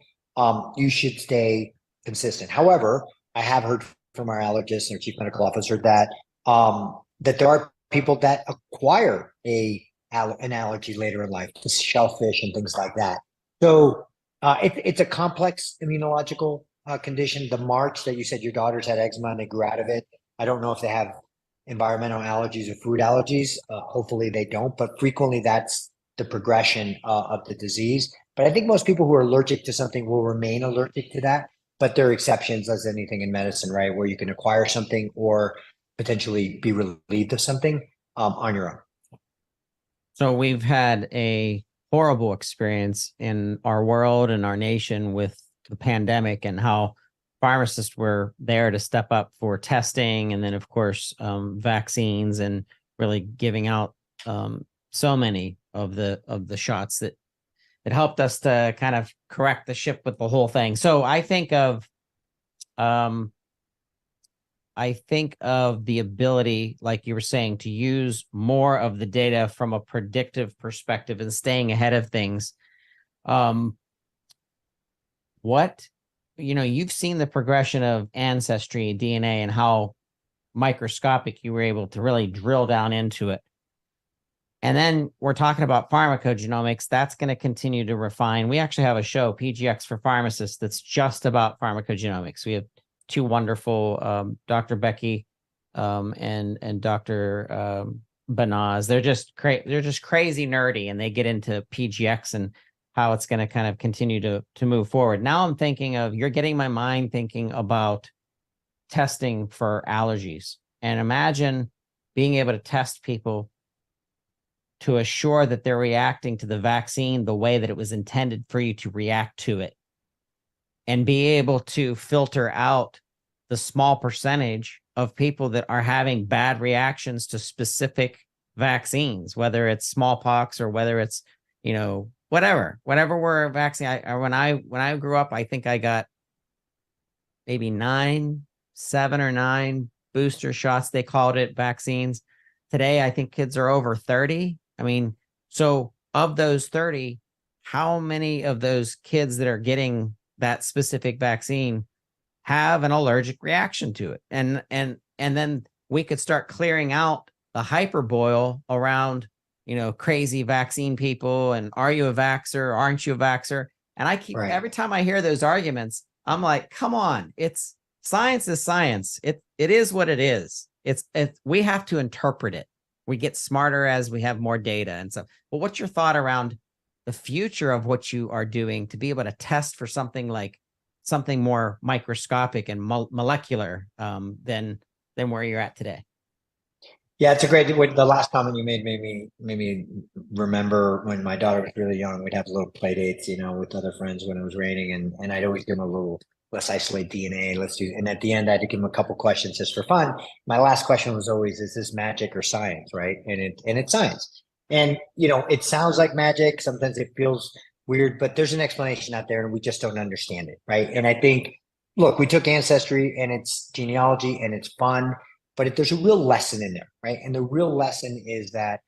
you should stay consistent. However, I have heard from our allergist and our chief medical officer that that there are people that acquire an allergy later in life to shellfish and things like that. So it's a complex immunological condition. The March that you said your daughters had eczema and they grew out of it, I don't know if they have environmental allergies or food allergies. Hopefully they don't, but frequently that's the progression of the disease. But I think most people who are allergic to something will remain allergic to that. But there are exceptions, as anything in medicine, right, where you can acquire something or potentially be relieved of something on your own. So we've had a horrible experience in our world and our nation with the pandemic, and how pharmacists were there to step up for testing, and then of course vaccines, and really giving out so many of the shots that it helped us to kind of correct the ship with the whole thing. So I think of the ability, like you were saying, to use more of the data from a predictive perspective and staying ahead of things. You've seen the progression of ancestry, DNA, and how microscopic you were able to really drill down into it. And then we're talking about pharmacogenomics. That's going to continue to refine. We actually have a show, PGX for Pharmacists, that's just about pharmacogenomics. We have two wonderful, Dr. Becky and Dr. Banaz. They're just crazy nerdy, and they get into PGX and how it's going to kind of continue to move forward. Now I'm thinking of, you're getting my mind thinking about testing for allergies. And imagine being able to test people to assure that they're reacting to the vaccine the way that it was intended for you to react to it, and be able to filter out the small percentage of people that are having bad reactions to specific vaccines, whether it's smallpox or whether it's, whatever we're vaccinating. When I grew up, I think I got maybe 7 or 9 booster shots, they called it, vaccines. Today, I think kids are over 30. I mean, so of those 30, how many of those kids that are getting that specific vaccine have an allergic reaction to it? And then we could start clearing out the hyperboil around, crazy vaccine people and are you a vaxxer? Aren't you a vaxxer? And I keep, every time I hear those arguments, I'm like, come on, it's science is science. It is what it is. We have to interpret it. We get smarter as we have more data. And so, well, what's your thought around the future of what you are doing to be able to test for something more microscopic and molecular than where you're at today? Yeah, it's a great. The last comment you made made me remember when my daughter was really young. We'd have little play dates, with other friends when it was raining, and I'd always give them a little. Let's isolate DNA. Let's do. And at the end, I had to give them a couple questions just for fun. My last question was always, "Is this magic or science?" Right? And it's science. And it sounds like magic. Sometimes it feels weird, but there's an explanation out there, and we just don't understand it, right? And I think, look, we took Ancestry and it's genealogy and it's fun. But there's a real lesson in there, right? And the real lesson is that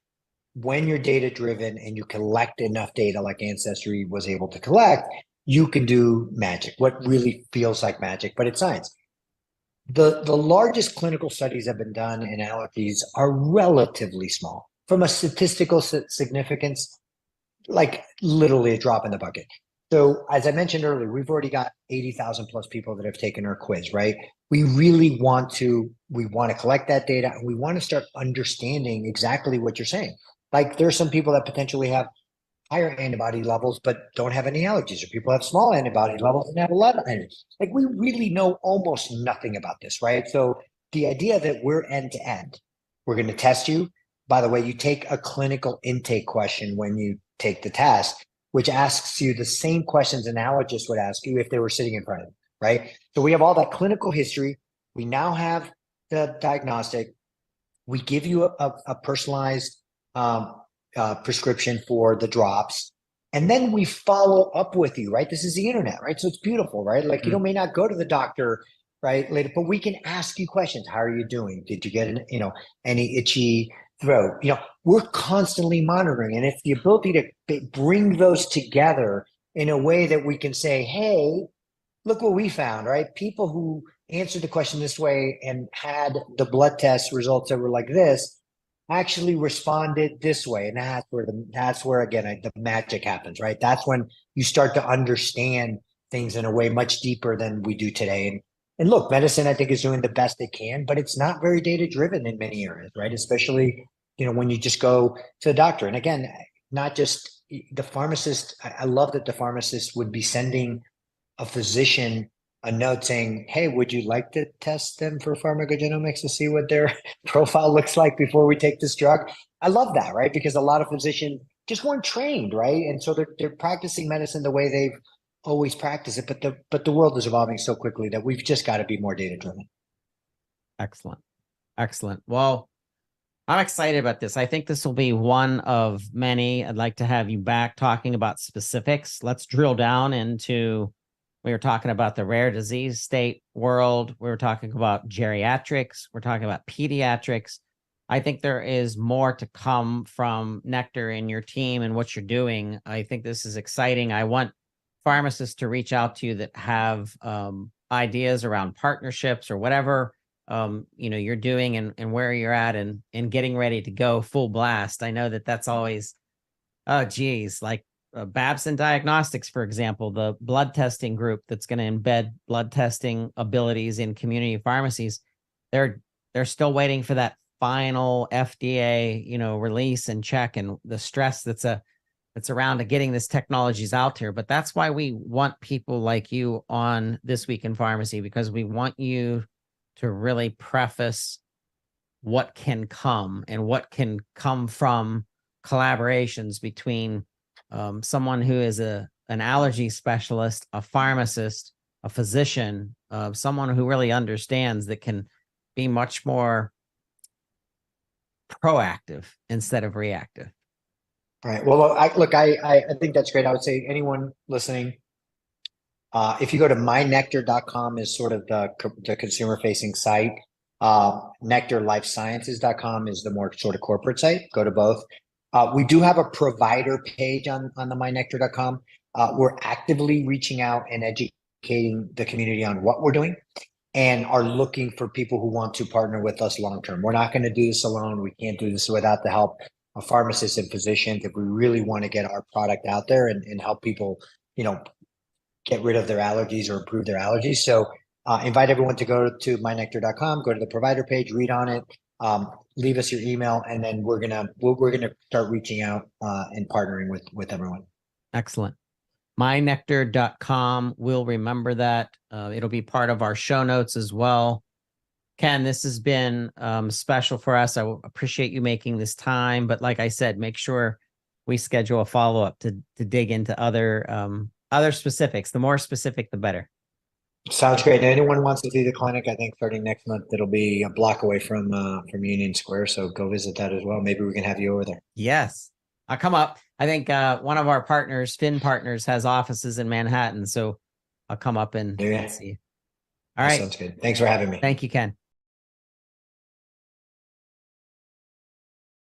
when you're data driven and you collect enough data like Ancestry was able to collect, you can do magic, what really feels like magic, but it's science. The largest clinical studies have been done in allergies are relatively small. From a statistical significance, like literally a drop in the bucket. So as I mentioned earlier, we've already got 80,000 plus people that have taken our quiz, right? We really want to collect that data and we want to start understanding exactly what you're saying. Like there's some people that potentially have higher antibody levels, but don't have any allergies, or people have small antibody levels and have a lot of allergies. Like we really know almost nothing about this, right? So the idea that we're end to end, we're going to test you. By the way, you take a clinical intake question when you take the test, which asks you the same questions an allergist would ask you if they were sitting in front of you, right? So we have all that clinical history. We now have the diagnostic. We give you a personalized prescription for the drops. And then we follow up with you, right? This is the internet, right? So it's beautiful, right? Like you may not go to the doctor, right, later, but we can ask you questions. How are you doing? Did you get any itchy throat? We're constantly monitoring. And it's the ability to bring those together in a way that we can say, hey, look what we found, right? People who answered the question this way and had the blood test results that were like this actually responded this way. And that's where again, the magic happens, right? That's when you start to understand things in a way much deeper than we do today. And look, medicine, I think, is doing the best it can, but it's not very data driven in many areas, right? Especially, when you just go to the doctor. And again, not just the pharmacist. I love that the pharmacist would be sending a physician a note saying, hey, would you like to test them for pharmacogenomics to see what their profile looks like before we take this drug? I love that, right? Because a lot of physicians just weren't trained, right? And so they're practicing medicine the way they've always practiced it. But the world is evolving so quickly that we've just got to be more data driven. Excellent. Well, I'm excited about this. I think this will be one of many. I'd like to have you back talking about specifics. Let's drill down into, we were talking about the rare disease state world. We were talking about geriatrics. We're talking about pediatrics. I think there is more to come from Nectar and your team and what you're doing. I think this is exciting. I want pharmacists to reach out to you that have ideas around partnerships or whatever you're doing and where you're at and getting ready to go full blast. I know that's always, like Babson Diagnostics, for example, the blood testing group that's going to embed blood testing abilities in community pharmacies. They're still waiting for that final FDA, release and check, and the stress that's around to getting this technologies out there. But that's why we want people like you on This Week in Pharmacy, because we want you to really preface what can come and what can come from collaborations between someone who is an allergy specialist, a pharmacist, a physician, someone who really understands, that can be much more proactive instead of reactive. Right. Well, I think that's great. I would say anyone listening, if you go to mynectar.com is sort of the consumer facing site. nectarlifesciences.com is the more sort of corporate site. Go to both. We do have a provider page on the mynectar.com. We're actively reaching out and educating the community on what we're doing and are looking for people who want to partner with us long term. We're not going to do this alone. We can't do this without the help of pharmacists and physicians. If we really want to get our product out there and help people, get rid of their allergies or improve their allergies. So invite everyone to go to mynectar.com, go to the provider page, read on it, leave us your email, and then we're gonna start reaching out and partnering with everyone. Excellent. mynectar.com. We'll remember that. It'll be part of our show notes as well. Ken, this has been special for us. I appreciate you making this time. But like I said, make sure we schedule a follow-up to dig into other specifics. The more specific, the better. Sounds great. And anyone wants to see the clinic, I think starting next month, it'll be a block away from Union Square. So go visit that as well. Maybe we can have you over there. Yes. I'll come up. I think one of our partners, Finn Partners, has offices in Manhattan. So I'll come up and see you. All right. Sounds good. Thanks for having me. Thank you, Ken.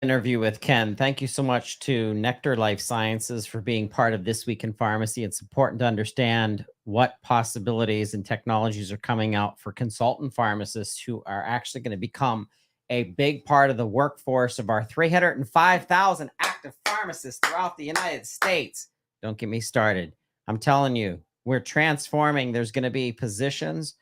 Interview with Ken. Thank you so much to Nectar Life Sciences for being part of This Week in Pharmacy. It's important to understand what possibilities and technologies are coming out for consultant pharmacists who are actually going to become a big part of the workforce of our 305,000 active pharmacists throughout the United States. Don't get me started. I'm telling you, we're transforming. There's going to be positions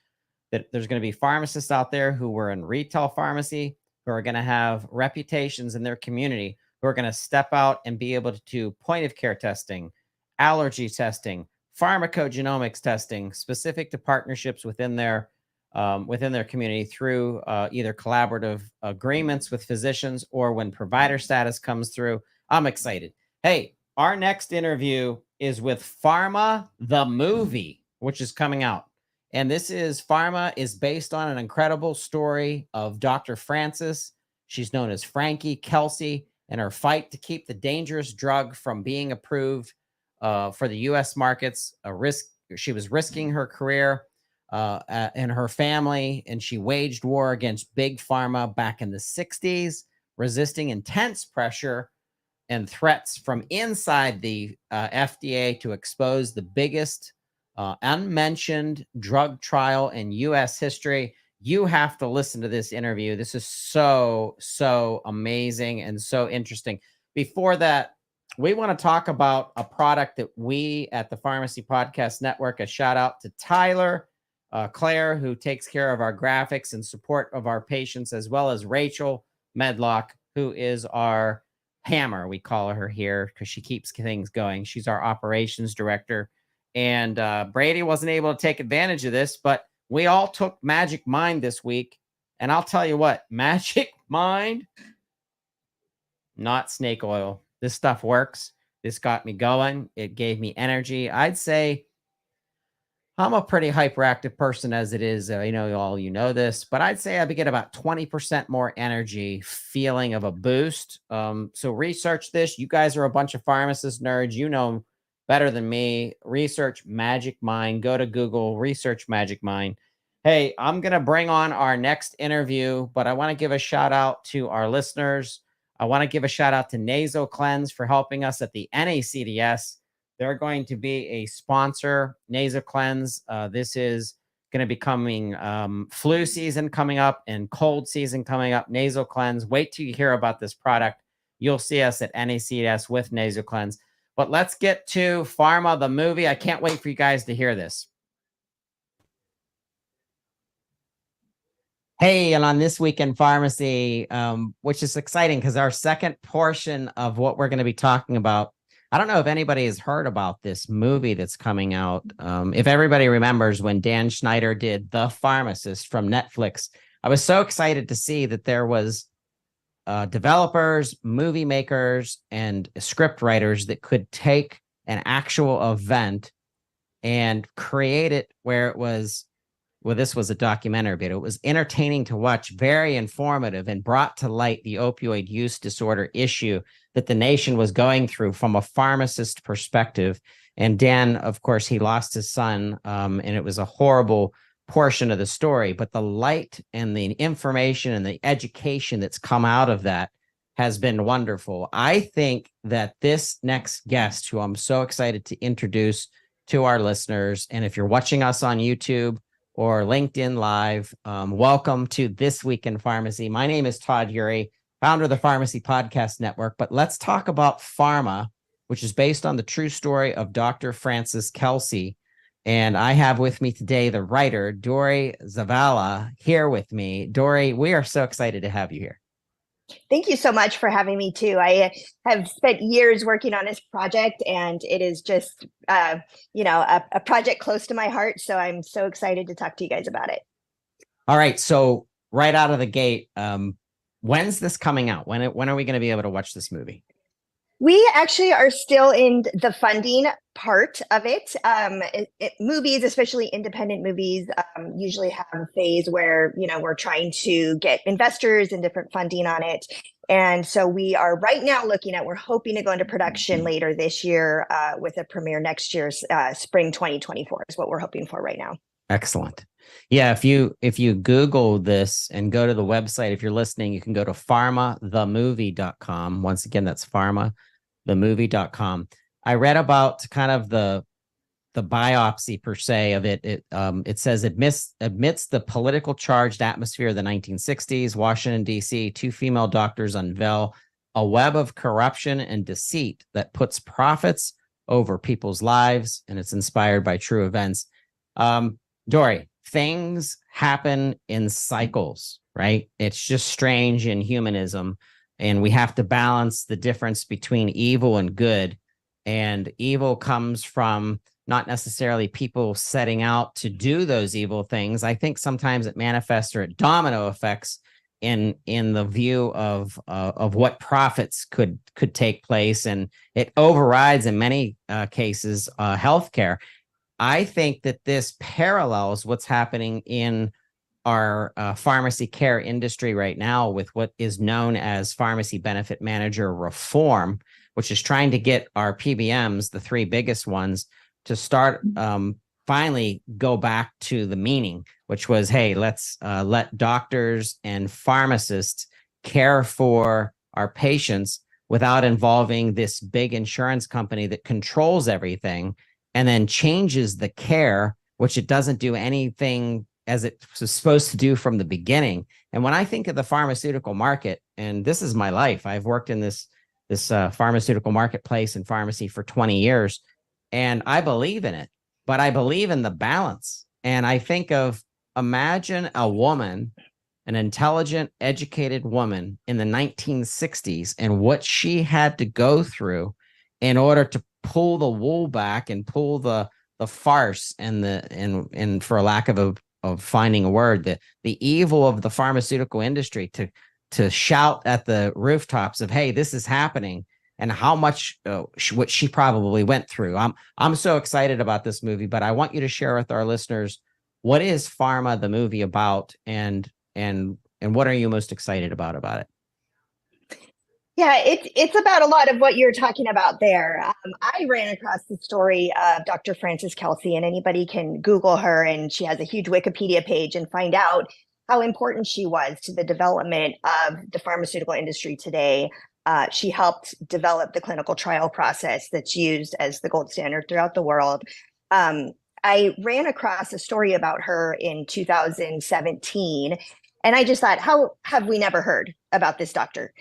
that there's going to be pharmacists out there who were in retail pharmacy, who are going to have reputations in their community, who are going to step out and be able to do point of care testing, allergy testing, pharmacogenomics testing, specific to partnerships within their community through either collaborative agreements with physicians or when provider status comes through. I'm excited. Hey, our next interview is with Pharma the Movie, which is coming out. And this is Pharma is based on an incredible story of Dr. Francis. She's known as Frankie, Kelsey, and her fight to keep the dangerous drug from being approved for the U.S. markets. She was risking her career and her family, and she waged war against big pharma back in the 60s, resisting intense pressure and threats from inside the FDA to expose the biggest unmentioned drug trial in U.S. history. You have to listen to this interview. This is so amazing and so interesting. Before that, we want to talk about a product that we at the Pharmacy Podcast Network, a shout out to Tyler, Claire, who takes care of our graphics and support of our patients, as well as Rachel Medlock, who is our hammer. We call her here because she keeps things going. She's our operations director. And Brady wasn't able to take advantage of this, but we all took Magic Mind this week. And I'll tell you what, Magic Mind, not snake oil. This stuff works. This got me going. It gave me energy. I'd say I'm a pretty hyperactive person as it is. You know this, but I'd say I get about 20% more energy, feeling of a boost. So research this. You guys are a bunch of pharmacist nerds. You know better than me. Research Magic Mind. Go to Google, research Magic Mind. Hey, I'm going to bring on our next interview, but I want to give a shout out to our listeners. I want to give a shout out to Nasal Cleanse for helping us at the NACDS. They're going to be a sponsor, Nasal Cleanse. This is going to be coming flu season coming up and cold season coming up. Nasal Cleanse. Wait till you hear about this product. You'll see us at NACDS with Nasal Cleanse. But let's get to Pharma the Movie. I can't wait for you guys to hear this. Hey, and on This Week in Pharmacy, which is exciting because our second portion of what we're going to be talking about, I don't know if anybody has heard about this movie that's coming out. If everybody remembers when Dan Schneider did The Pharmacist from Netflix, I was so excited to see that there was developers, movie makers, and script writers that could take an actual event and create it where it was, well, this was a documentary, but it was entertaining to watch, very informative, and brought to light the opioid use disorder issue that the nation was going through from a pharmacist perspective. And Dan, of course, he lost his son, and it was a horrible portion of the story, but the light and the information and the education that's come out of that has been wonderful. I think that this next guest, who I'm so excited to introduce to our listeners, and if you're watching us on YouTube or LinkedIn Live, welcome to This Week in Pharmacy. My name is Todd Urey, founder of the Pharmacy Podcast Network, but let's talk about Pharma, which is based on the true story of Dr. Francis Kelsey. And I have with me today the writer, Dori Zavala, here with me. Dori, we are so excited to have you here. Thank you so much for having me too. I have spent years working on this project, and it is just, a project close to my heart. So I'm so excited to talk to you guys about it. All right. So right out of the gate, when's this coming out? When are we going to be able to watch this movie? We actually are still in the funding part of it. Movies, especially independent movies, usually have a phase where, we're trying to get investors and different funding on it. And so we are right now we're hoping to go into production later this year with a premiere next year, spring 2024 is what we're hoping for right now. Excellent. Yeah, if you Google this and go to the website, if you're listening, you can go to pharmathemovie.com. Once again, that's pharmathemovie.com. I read about kind of the biopsy per se of it. It says amidst the political charged atmosphere of the 1960s, Washington, D.C., two female doctors unveil a web of corruption and deceit that puts profits over people's lives, and it's inspired by true events. Dori, things happen in cycles, right? It's just strange in humanism, and we have to balance the difference between evil and good. And evil comes from not necessarily people setting out to do those evil things. I think sometimes it manifests, or it domino effects in the view of what profits could take place, and it overrides in many cases healthcare. I think that this parallels what's happening in our pharmacy care industry right now with what is known as pharmacy benefit manager reform, which is trying to get our PBMs, the three biggest ones, to start finally go back to the meaning, which was, hey, let's let doctors and pharmacists care for our patients without involving this big insurance company that controls everything and then changes the care, which it doesn't do anything as it was supposed to do from the beginning. And when I think of the pharmaceutical market, and this is my life, I've worked in this pharmaceutical marketplace and pharmacy for 20 years, and I believe in it, but I believe in the balance. And I think of, imagine a woman, an intelligent, educated woman in the 1960s, and what she had to go through in order to pull the wool back and pull the farce and for a lack of finding a word, the evil of the pharmaceutical industry to shout at the rooftops of, hey, this is happening, and how much what she probably went through. I'm so excited about this movie, but I want you to share with our listeners, what is Pharma the Movie about, and what are you most excited about it? Yeah, it's about a lot of what you're talking about there. I ran across the story of Dr. Francis Kelsey, and anybody can Google her, and she has a huge Wikipedia page and find out how important she was to the development of the pharmaceutical industry today. She helped develop the clinical trial process that's used as the gold standard throughout the world. I ran across a story about her in 2017. And I just thought, how have we never heard about this doctor?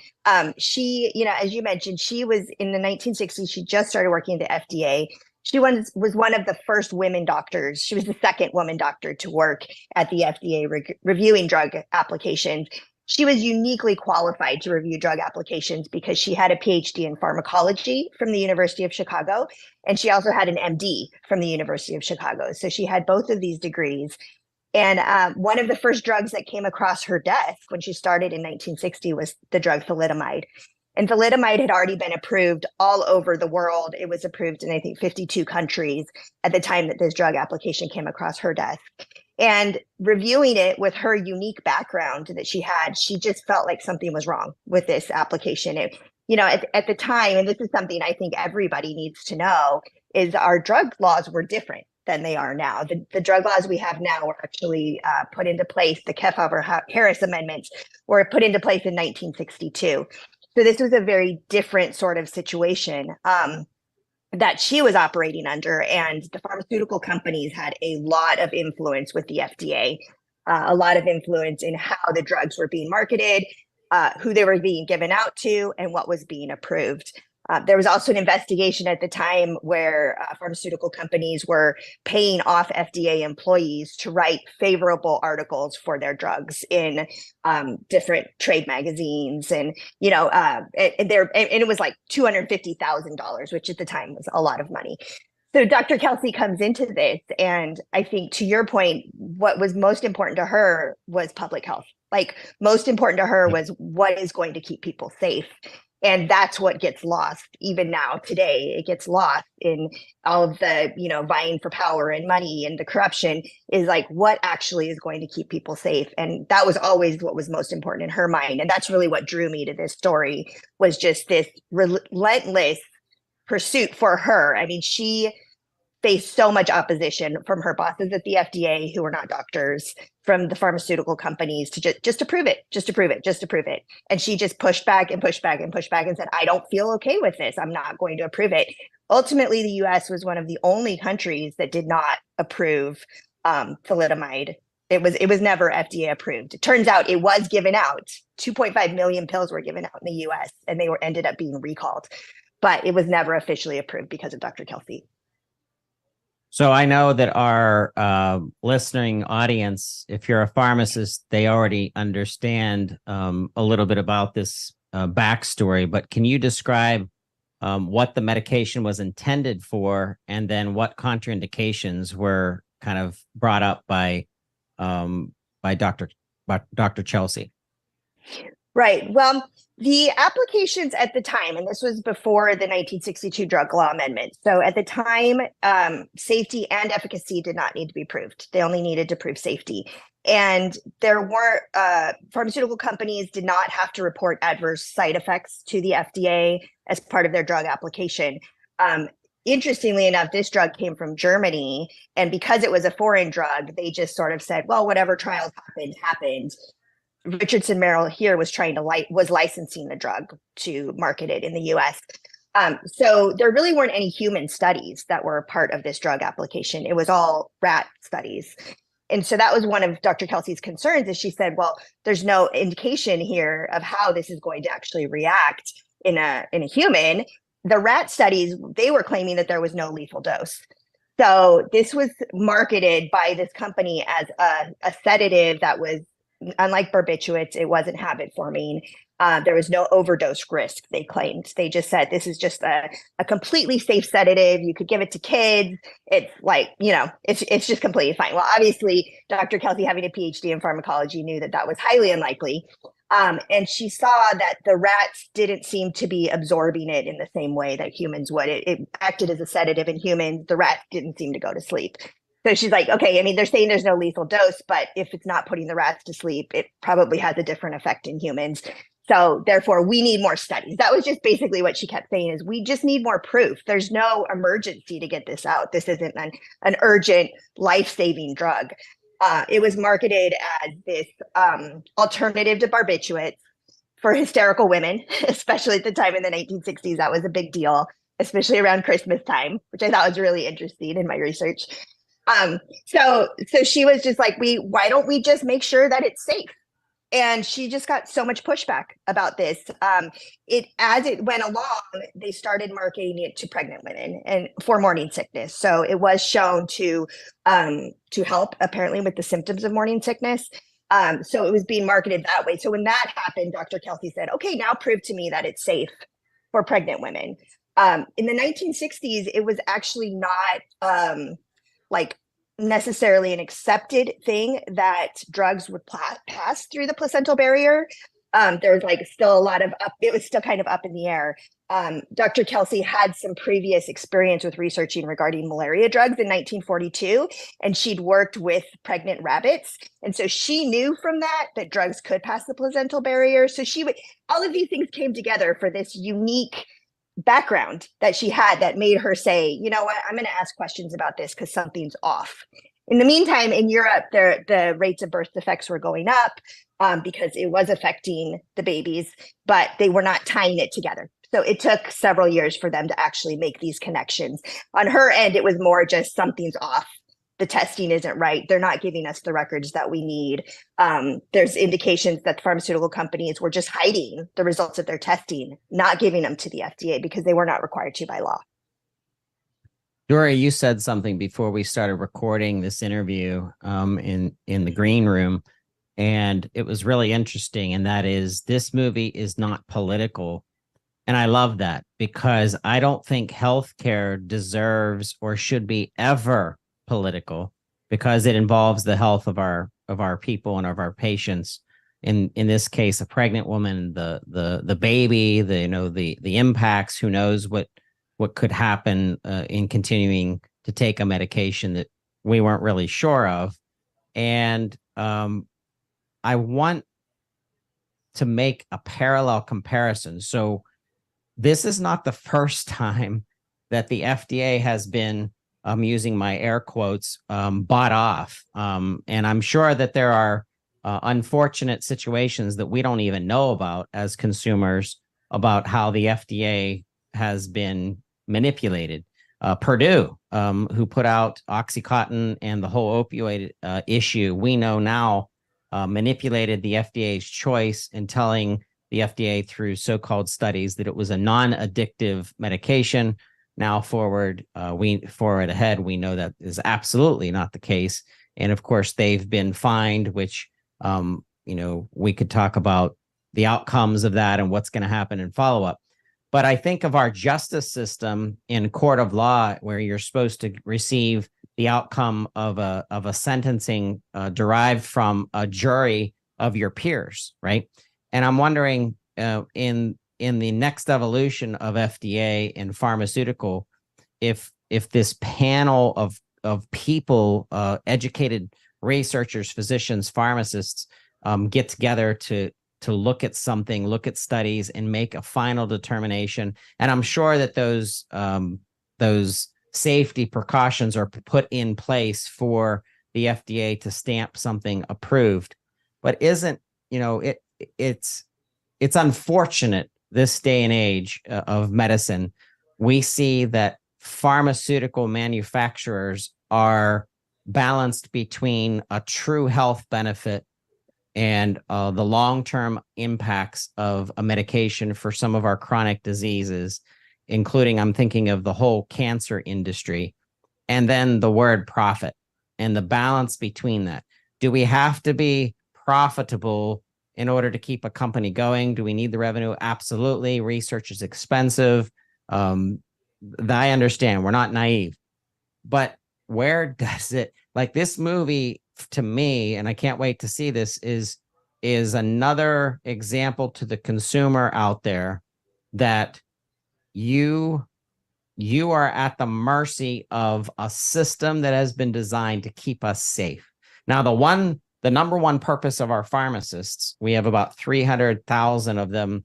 She, as you mentioned, she was in the 1960s. She just started working at the FDA. She was one of the first women doctors. She was the second woman doctor to work at the FDA reviewing drug applications. She was uniquely qualified to review drug applications because she had a PhD in pharmacology from the University of Chicago, and she also had an MD from the University of Chicago. So she had both of these degrees. And one of the first drugs that came across her desk when she started in 1960 was the drug thalidomide. And thalidomide had already been approved all over the world. It was approved in, I think, 52 countries at the time that this drug application came across her desk. And reviewing it with her unique background that she had, she just felt like something was wrong with this application. At the time, and this is something I think everybody needs to know, is our drug laws were different than they are now. The drug laws we have now were actually put into place. The Kefauver-Harris amendments were put into place in 1962. So this was a very different sort of situation that she was operating under. And the pharmaceutical companies had a lot of influence with the FDA, a lot of influence in how the drugs were being marketed, who they were being given out to, and what was being approved. There was also an investigation at the time where pharmaceutical companies were paying off FDA employees to write favorable articles for their drugs in different trade magazines, and it was like $250,000, which at the time was a lot of money. So Dr. Kelsey comes into this, and I think, to your point, what was most important to her was public health. Like, most important to her was what is going to keep people safe. And that's what gets lost even now today. It gets lost in all of the, vying for power and money and the corruption, is like, what actually is going to keep people safe? And that was always what was most important in her mind. And that's really what drew me to this story, was just this relentless pursuit for her. I mean, she faced so much opposition from her bosses at the FDA, who were not doctors, from the pharmaceutical companies, to just to prove it. And she just pushed back and pushed back and pushed back and said, I don't feel okay with this. I'm not going to approve it. Ultimately, the US was one of the only countries that did not approve thalidomide. It was never FDA approved. It turns out it was given out. 2.5 million pills were given out in the US, and they ended up being recalled. But it was never officially approved because of Dr. Kelsey. So I know that our listening audience, if you're a pharmacist, they already understand a little bit about this backstory, but can you describe what the medication was intended for, and then what contraindications were kind of brought up by Dr. Chelsea? Right. Well, the applications at the time, and this was before the 1962 drug law amendment. So at the time, safety and efficacy did not need to be proved. They only needed to prove safety. And there weren't, pharmaceutical companies did not have to report adverse side effects to the FDA as part of their drug application. Interestingly enough, this drug came from Germany. And because it was a foreign drug, they just sort of said, well, whatever trials happened. Richardson Merrill here was was licensing the drug to market it in the US. So there really weren't any human studies that were part of this drug application. It was all rat studies. And so that was one of Dr. Kelsey's concerns, is she said, well, there's no indication here of how this is going to actually react in a human. The rat studies, they were claiming that there was no lethal dose. So this was marketed by this company as a sedative that was, unlike barbiturates, it wasn't habit forming. There was no overdose risk, they claimed. They just said, this is just a completely safe sedative. You could give it to kids. It's like, it's just completely fine. Well, obviously, Dr. Kelsey, having a PhD in pharmacology, knew that that was highly unlikely. And she saw that the rats didn't seem to be absorbing it in the same way that humans would. It acted as a sedative in humans. The rats didn't seem to go to sleep. So she's like, okay, I mean, they're saying there's no lethal dose, but if it's not putting the rats to sleep, it probably has a different effect in humans. So therefore, we need more studies. That was just basically what she kept saying, is we just need more proof. There's no emergency to get this out. This isn't an urgent, life-saving drug. It was marketed as this alternative to barbiturates for hysterical women, especially at the time in the 1960s. That was a big deal, especially around Christmas time, which I thought was really interesting in my research. So she was just like, why don't we just make sure that it's safe? And she just got so much pushback about this. As it went along, they started marketing it to pregnant women and for morning sickness. So it was shown to help, apparently, with the symptoms of morning sickness. So it was being marketed that way. So when that happened, Dr. Kelsey said, okay, now prove to me that it's safe for pregnant women. In the 1960s, it was actually not necessarily an accepted thing that drugs would pass through the placental barrier. There was still it was still kind of up in the air. Dr. Kelsey had some previous experience with researching regarding malaria drugs in 1942, and she'd worked with pregnant rabbits. And so she knew from that drugs could pass the placental barrier. So all of these things came together for this unique background that she had that made her say, you know what, I'm going to ask questions about this because something's off. In the meantime, in Europe, the rates of birth defects were going up because it was affecting the babies, but they were not tying it together. So it took several years for them to actually make these connections. On her end, it was more just something's off. The testing isn't right. They're not giving us the records that we need. There's indications that pharmaceutical companies were just hiding the results of their testing, not giving them to the FDA because they were not required to by law. Dori, you said something before we started recording this interview in the green room, and it was really interesting. And that is, this movie is not political. And I love that, because I don't think healthcare deserves or should be ever political, because it involves the health of our people and of our patients. In this case, a pregnant woman, the baby, the impacts. Who knows what could happen in continuing to take a medication that we weren't really sure of. And I want to make a parallel comparison. So this is not the first time that the FDA has been, I'm using my air quotes, bought off. And I'm sure that there are unfortunate situations that we don't even know about as consumers about how the FDA has been manipulated. Purdue, who put out OxyContin and the whole opioid issue, we know now manipulated the FDA's choice in telling the FDA through so-called studies that it was a non-addictive medication. Now forward ahead, we know that is absolutely not the case. And of course, they've been fined, which, we could talk about the outcomes of that and what's going to happen in follow-up. But I think of our justice system in court of law, where you're supposed to receive the outcome of a sentencing derived from a jury of your peers, right? And I'm wondering, in the next evolution of FDA and pharmaceutical, if this panel of people, educated researchers, physicians, pharmacists, get together to look at something, look at studies, and make a final determination. And I'm sure that those safety precautions are put in place for the FDA to stamp something approved. But it's unfortunate, this day and age of medicine, we see that pharmaceutical manufacturers are balanced between a true health benefit and the long-term impacts of a medication for some of our chronic diseases, including, I'm thinking of the whole cancer industry, and then the word profit and the balance between that. Do we have to be profitable in order to keep a company going? Do we need the revenue? Absolutely. Research is expensive. I understand, we're not naive, but where does it, like this movie to me, and I can't wait to see this, is another example to the consumer out there that you are at the mercy of a system that has been designed to keep us safe. Now, the number one purpose of our pharmacists, we have about 300,000 of them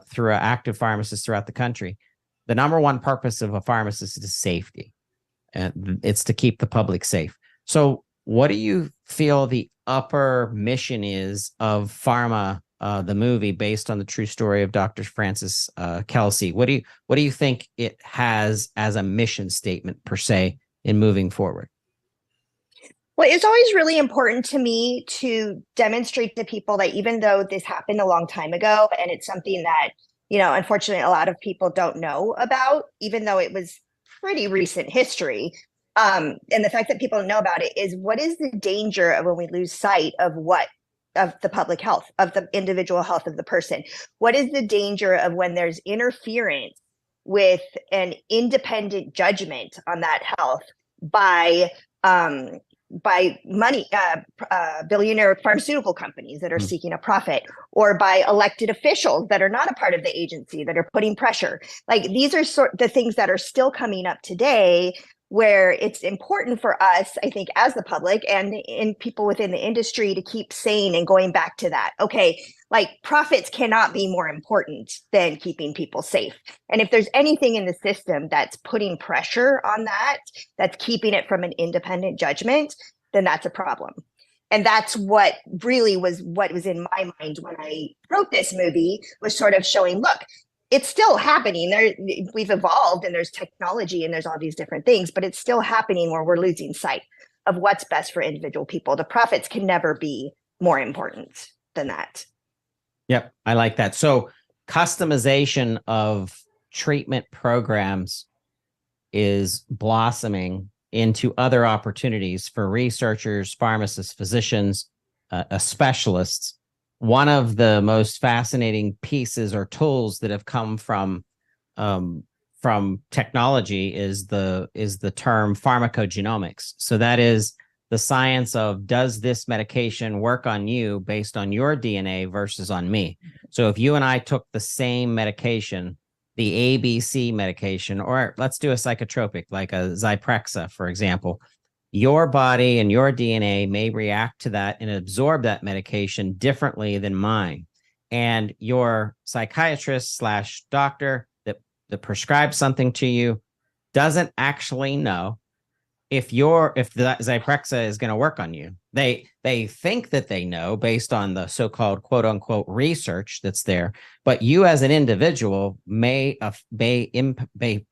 through active pharmacists throughout the country. The number one purpose of a pharmacist is safety. And it's to keep the public safe. So what do you feel the upper mission is of Pharma the Movie, based on the true story of Dr. Francis Kelsey? What do you think it has as a mission statement per se in moving forward? Well, it's always really important to me to demonstrate to people that even though this happened a long time ago, and it's something that, unfortunately, a lot of people don't know about, even though it was pretty recent history. And the fact that people don't know about it is, what is the danger of when we lose sight of the public health, of the individual health of the person? What is the danger of when there's interference with an independent judgment on that health by money, billionaire pharmaceutical companies that are seeking a profit, or by elected officials that are not a part of the agency that are putting pressure? Like, these are the things that are still coming up today, where it's important for us, I think, as the public and in people within the industry to keep saying and going back to that. Okay, like profits cannot be more important than keeping people safe. And if there's anything in the system that's putting pressure on that, that's keeping it from an independent judgment, then that's a problem. And that's what really was what was in my mind when I wrote this movie, was sort of showing, look, it's still happening. We've evolved and there's technology and there's all these different things, but it's still happening where we're losing sight of what's best for individual people. The profits can never be more important than that. Yep, I like that. So customization of treatment programs is blossoming into other opportunities for researchers, pharmacists, physicians, specialists. One of the most fascinating pieces or tools that have come from technology is the term pharmacogenomics. So that is the science of, does this medication work on you based on your DNA versus on me? So if you and I took the same medication, the ABC medication, or let's do a psychotropic like a Zyprexa, for example, your body and your DNA may react to that and absorb that medication differently than mine. And your psychiatrist / doctor that prescribes something to you doesn't actually know if the Zyprexa is going to work on you. They think that they know based on the so-called quote unquote research that's there, but you as an individual may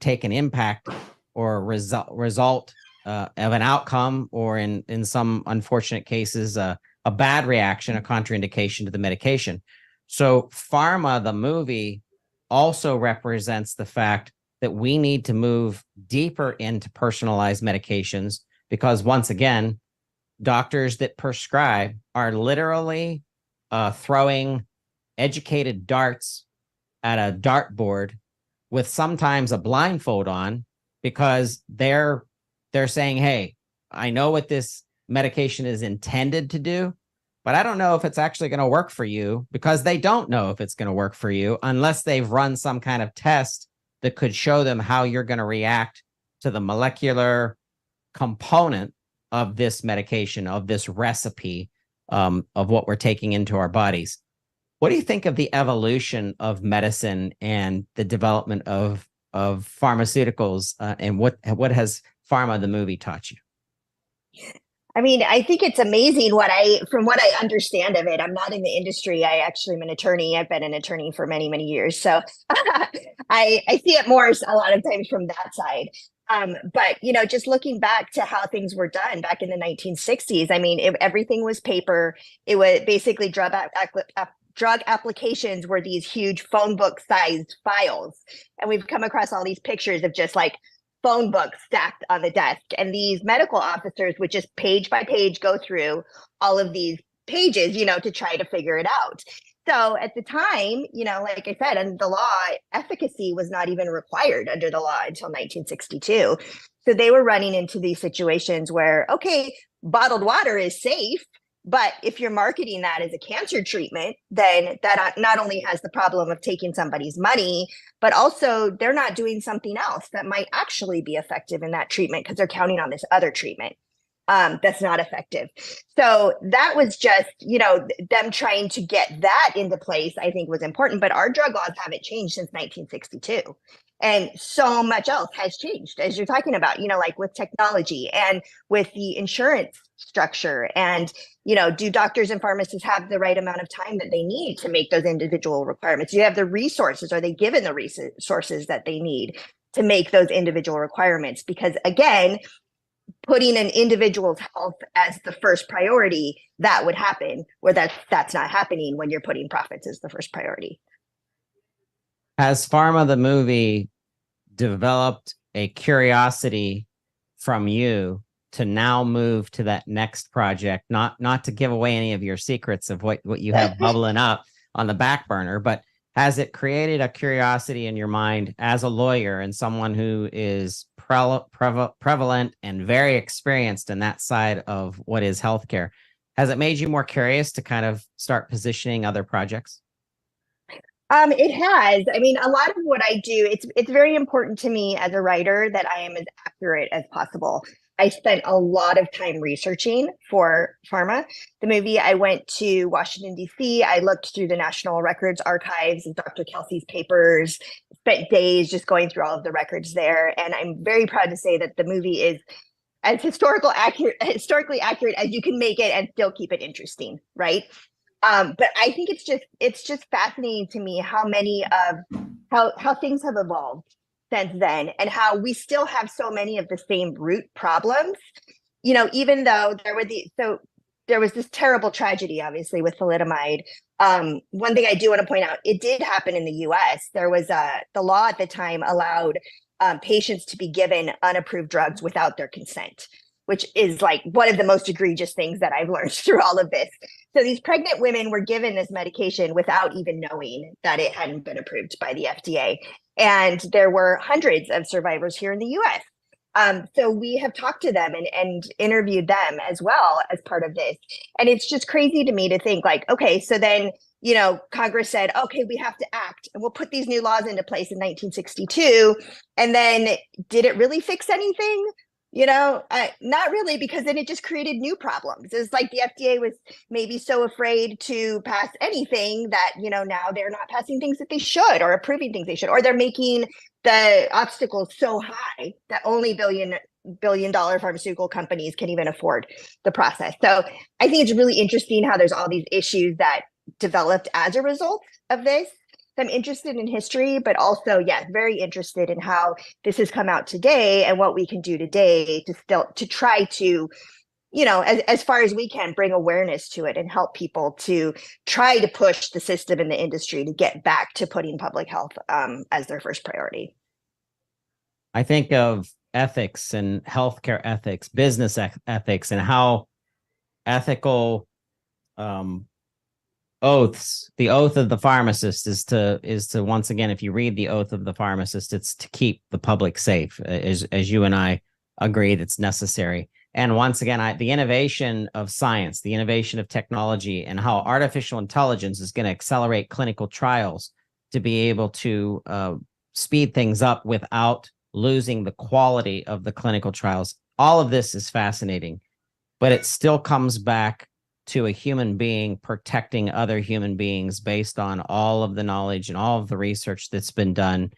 take an impact or result of an outcome, or in some unfortunate cases, a bad reaction, a contraindication to the medication. So Pharma the Movie also represents the fact that we need to move deeper into personalized medications, because once again, doctors that prescribe are literally throwing educated darts at a dartboard with sometimes a blindfold on, because they're saying, hey, I know what this medication is intended to do, but I don't know if it's actually going to work for you, because they don't know if it's going to work for you unless they've run some kind of test that could show them how you're going to react to the molecular component of this medication, of this recipe, of what we're taking into our bodies. What do you think of the evolution of medicine and the development of pharmaceuticals, and what has Pharma the Movie taught you? I mean, I think it's amazing from what I understand of it. I'm not in the industry. I actually am an attorney. I've been an attorney for many, many years. So I see it more a lot of times from that side. But, just looking back to how things were done back in the 1960s, I mean, everything was paper. It was basically drug applications were these huge phone book sized files. And we've come across all these pictures of just like phone books stacked on the desk. And these medical officers would just page by page go through all of these pages, to try to figure it out. So at the time, like I said, and the law, efficacy was not even required under the law until 1962. So they were running into these situations where, okay, bottled water is safe, but if you're marketing that as a cancer treatment, then that not only has the problem of taking somebody's money, but also they're not doing something else that might actually be effective in that treatment because they're counting on this other treatment that's not effective. So that was just, them trying to get that into place, I think was important. But our drug laws haven't changed since 1962. And so much else has changed, as you're talking about, like with technology and with the insurance structure. And, do doctors and pharmacists have the right amount of time that they need to make those individual requirements? Do you have the resources? Are they given the resources that they need to make those individual requirements? Because again, putting an individual's health as the first priority, that would happen, where that's not happening when you're putting profits as the first priority. Has Pharma the Movie developed a curiosity from you to now move to that next project? Not to give away any of your secrets of what you have bubbling up on the back burner, but has it created a curiosity in your mind as a lawyer and someone who is prevalent and very experienced in that side of what is healthcare? Has it made you more curious to kind of start positioning other projects? It has. I mean, a lot of what I do, it's very important to me as a writer that I am as accurate as possible. I spent a lot of time researching for Pharma the Movie. I went to Washington, D.C. I looked through the National Records archives of Dr. Kelsey's papers, spent days just going through all of the records there. And I'm very proud to say that the movie is as historically accurate as you can make it and still keep it interesting, right? But I think it's just fascinating to me how many of how things have evolved since then, and how we still have so many of the same root problems. You know, even though there was this terrible tragedy, obviously, with thalidomide. One thing I do want to point out, it did happen in the U.S. There was the law at the time allowed patients to be given unapproved drugs without their consent, which is like one of the most egregious things that I've learned through all of this. So these pregnant women were given this medication without even knowing that it hadn't been approved by the FDA. And there were hundreds of survivors here in the US. So we have talked to them and interviewed them as well as part of this. And it's just crazy to me to think like, okay, so then, you know, Congress said, okay, we have to act and we'll put these new laws into place in 1962. And then did it really fix anything? You know, not really, because then it just created new problems. It's like the FDA was maybe so afraid to pass anything that, you know, now they're not passing things that they should, or approving things they should, or they're making the obstacles so high that only billion-dollar pharmaceutical companies can even afford the process. So I think it's really interesting how there's all these issues that developed as a result of this. I'm interested in history, but also, yeah, very interested in how this has come out today and what we can do today to try to, you know, as far as we can, bring awareness to it and help people to try to push the system and the industry to get back to putting public health as their first priority. I think of ethics and healthcare ethics, business ethics, and how ethical oaths, the oath of the pharmacist is to once again, if you read the oath of the pharmacist, it's to keep the public safe, as you and I agree that's necessary. And once again, the innovation of science, the innovation of technology, and how artificial intelligence is going to accelerate clinical trials to be able to speed things up without losing the quality of the clinical trials. All of this is fascinating, but it still comes back to a human being protecting other human beings based on all of the knowledge and all of the research that's been done,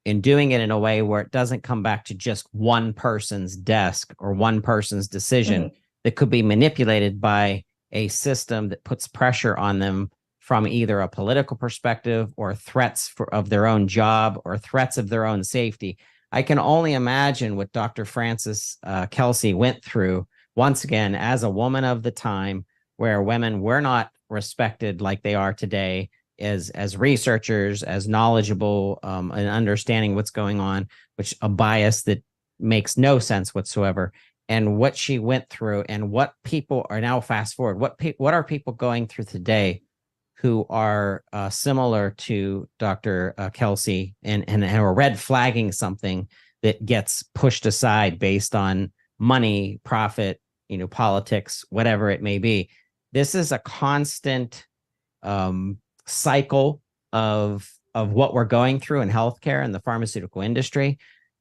in doing it in a way where it doesn't come back to just one person's desk or one person's decision that could be manipulated by a system that puts pressure on them from either a political perspective or threats of their own job or threats of their own safety. I can only imagine what Dr. Frances Kelsey went through, once again, as a woman of the time, where women were not respected like they are today as researchers, as knowledgeable, and understanding what's going on, which a bias that makes no sense whatsoever. And what she went through, and what people are now, fast forward, what are people going through today who are similar to Dr. Kelsey and are red flagging something that gets pushed aside based on money, profit, you know, politics, whatever it may be. This is a constant cycle of what we're going through in healthcare and the pharmaceutical industry.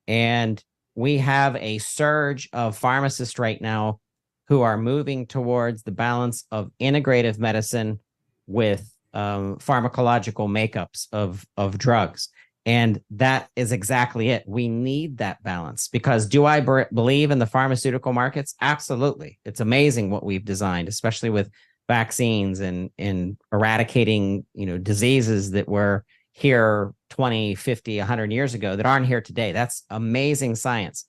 And we have a surge of pharmacists right now who are moving towards the balance of integrative medicine with pharmacological makeups of drugs. And that is exactly it. We need that balance, because do I believe in the pharmaceutical markets? Absolutely. It's amazing what we've designed, especially with vaccines and eradicating, you know, diseases that were here 20, 50, 100 years ago that aren't here today. That's amazing science.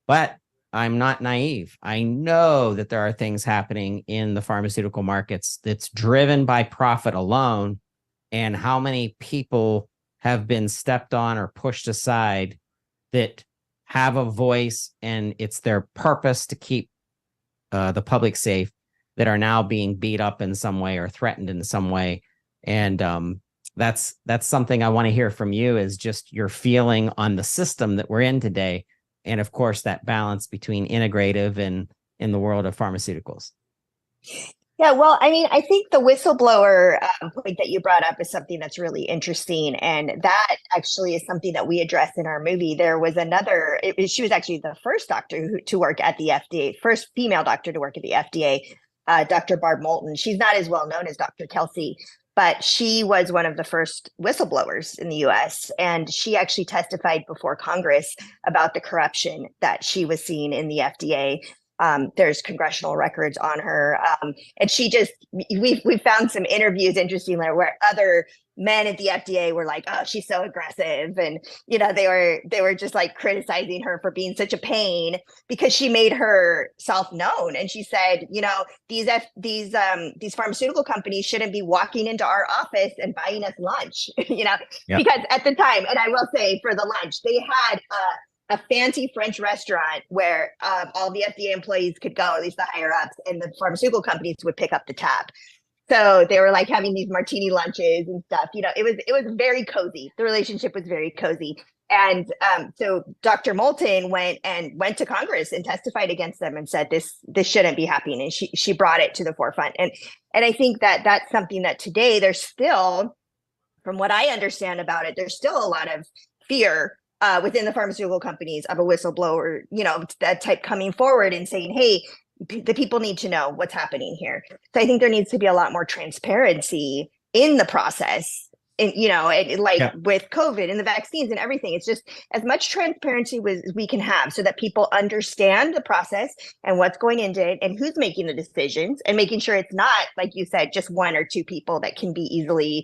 But I'm not naive. I know that there are things happening in the pharmaceutical markets that's driven by profit alone, and how many people have been stepped on or pushed aside that have a voice, and it's their purpose to keep the public safe, that are now being beat up in some way or threatened in some way. And that's something I want to hear from you, is just your feeling on the system that we're in today. And of course, that balance between integrative and in the world of pharmaceuticals. Yeah, well, I mean, I think the whistleblower point that you brought up is something that's really interesting. And that actually is something that we address in our movie. There was another, she was actually the first doctor to work at the FDA, first female doctor to work at the FDA, Dr. Barb Moulton. She's not as well known as Dr. Kelsey, but she was one of the first whistleblowers in the US. And she actually testified before Congress about the corruption that she was seeing in the FDA. There's congressional records on her. And we found some interviews, interestingly, where other men at the FDA were like, oh, she's so aggressive. And, they were just like criticizing her for being such a pain because she made herself known. And she said, these pharmaceutical companies shouldn't be walking into our office and buying us lunch, Yep. Because at the time, and I will say for the lunch, they had a fancy French restaurant where all the FDA employees could go, at least the higher ups, and the pharmaceutical companies would pick up the tab. So they were like having these martini lunches and stuff. It was very cozy. The relationship was very cozy. And so Dr. Moulton went to Congress and testified against them and said this shouldn't be happening. And she brought it to the forefront. And I think that that's something that today there's still, from what I understand about it, there's still a lot of fear within the pharmaceutical companies of a whistleblower, that type coming forward and saying, hey, the people need to know what's happening here. So I think there needs to be a lot more transparency in the process. And, with COVID and the vaccines and everything, it's just as much transparency as we can have so that people understand the process and what's going into it and who's making the decisions, and making sure it's not, like you said, just one or two people that can be easily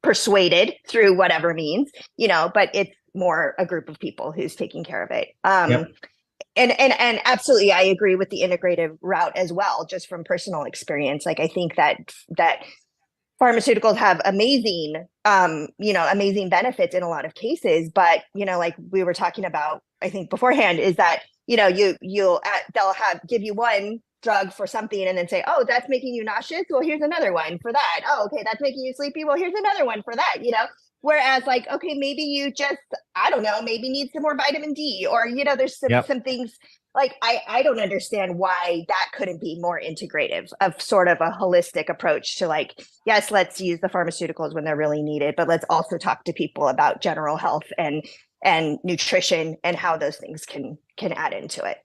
persuaded through whatever means, but it's more a group of people who's taking care of it. Yep. And absolutely, I agree with the integrative route as well, just from personal experience. Like, I think that pharmaceuticals have amazing benefits in a lot of cases, but, like we were talking about, I think beforehand, is that, they'll give you one drug for something and then say, oh, that's making you nauseous. Well, here's another one for that. Oh, okay, that's making you sleepy. Well, here's another one for that, Whereas, like, okay, maybe you just, I don't know, maybe need some more vitamin D, or, there's some things, like, I don't understand why that couldn't be more integrative, of sort of a holistic approach to, like, yes, let's use the pharmaceuticals when they're really needed, but let's also talk to people about general health and nutrition and how those things can add into it.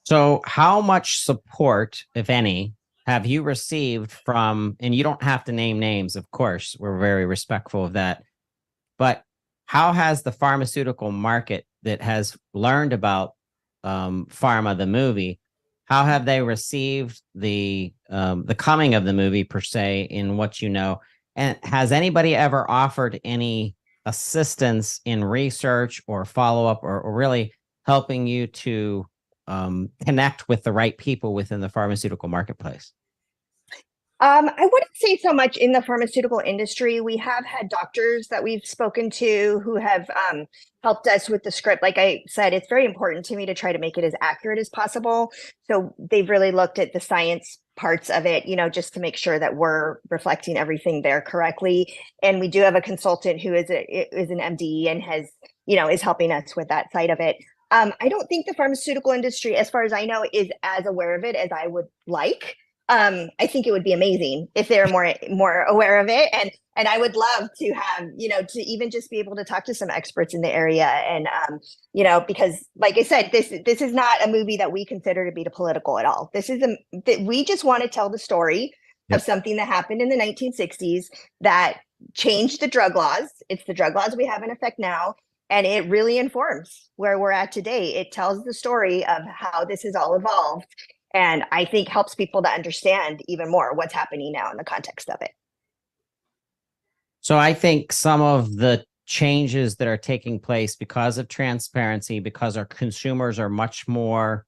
So how much support, if any, have you received from, and you don't have to name names, of course, we're very respectful of that, but how has the pharmaceutical market that has learned about Pharma the Movie, how have they received the coming of the movie per se in what you know? And has anybody ever offered any assistance in research or follow-up or really helping you to connect with the right people within the pharmaceutical marketplace? I wouldn't say so much in the pharmaceutical industry. We have had doctors that we've spoken to who have helped us with the script. Like I said, it's very important to me to try to make it as accurate as possible. So they've really looked at the science parts of it, just to make sure that we're reflecting everything there correctly. And we do have a consultant who is an MD and has, is helping us with that side of it. I don't think the pharmaceutical industry, as far as I know, is as aware of it as I would like. I think it would be amazing if they're more aware of it. And I would love to have, to even just be able to talk to some experts in the area. And, because like I said, this is not a movie that we consider to be political at all. We just want to tell the story of something that happened in the 1960s that changed the drug laws. It's the drug laws we have in effect now. And it really informs where we're at today. It tells the story of how this has all evolved. And I think helps people to understand even more what's happening now in the context of it. So I think some of the changes that are taking place because of transparency, because our consumers are much more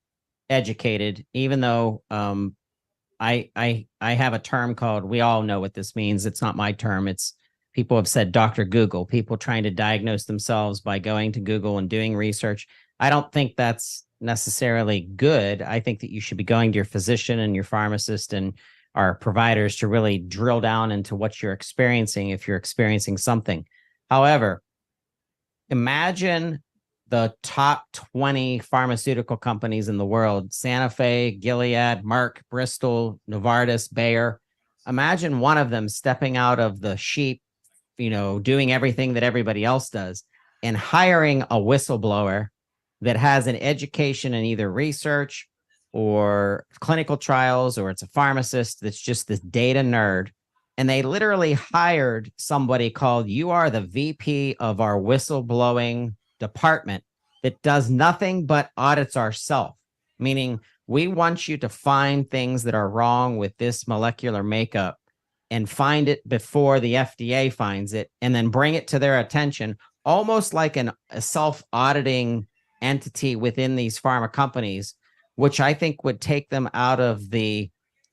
educated, even though I have a term called, we all know what this means. It's not my term. It's people have said Dr. Google, people trying to diagnose themselves by going to Google and doing research. I don't think that's necessarily good. I think that you should be going to your physician and your pharmacist and our providers to really drill down into what you're experiencing if you're experiencing something. However, imagine the top 20 pharmaceutical companies in the world, Santa Fe, Gilead, Merck, Bristol, Novartis, Bayer. Imagine one of them stepping out of the sheep, doing everything that everybody else does and hiring a whistleblower that has an education in either research or clinical trials, or it's a pharmacist that's just this data nerd. And they literally hired somebody called, you are the VP of our whistleblowing department that does nothing but audits ourselves, meaning we want you to find things that are wrong with this molecular makeup and find it before the FDA finds it, and then bring it to their attention, almost like a self-auditing entity within these pharma companies, which I think would take them out of the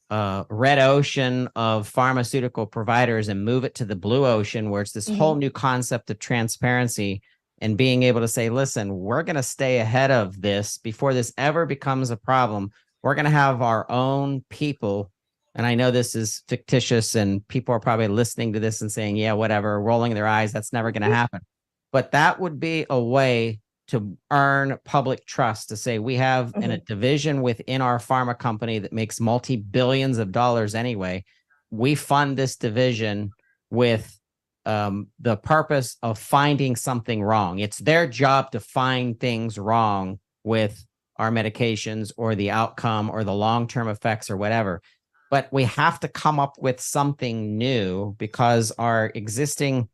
red ocean of pharmaceutical providers and move it to the blue ocean, where it's this whole new concept of transparency and being able to say, listen, we're going to stay ahead of this before this ever becomes a problem. We're going to have our own people. And I know this is fictitious and people are probably listening to this and saying, yeah, whatever, rolling their eyes. That's never going to happen. But that would be a way to earn public trust, to say we have a division within our pharma company that makes multi-billions of dollars anyway. We fund this division with the purpose of finding something wrong. It's their job to find things wrong with our medications or the outcome or the long-term effects or whatever. But we have to come up with something new because our existing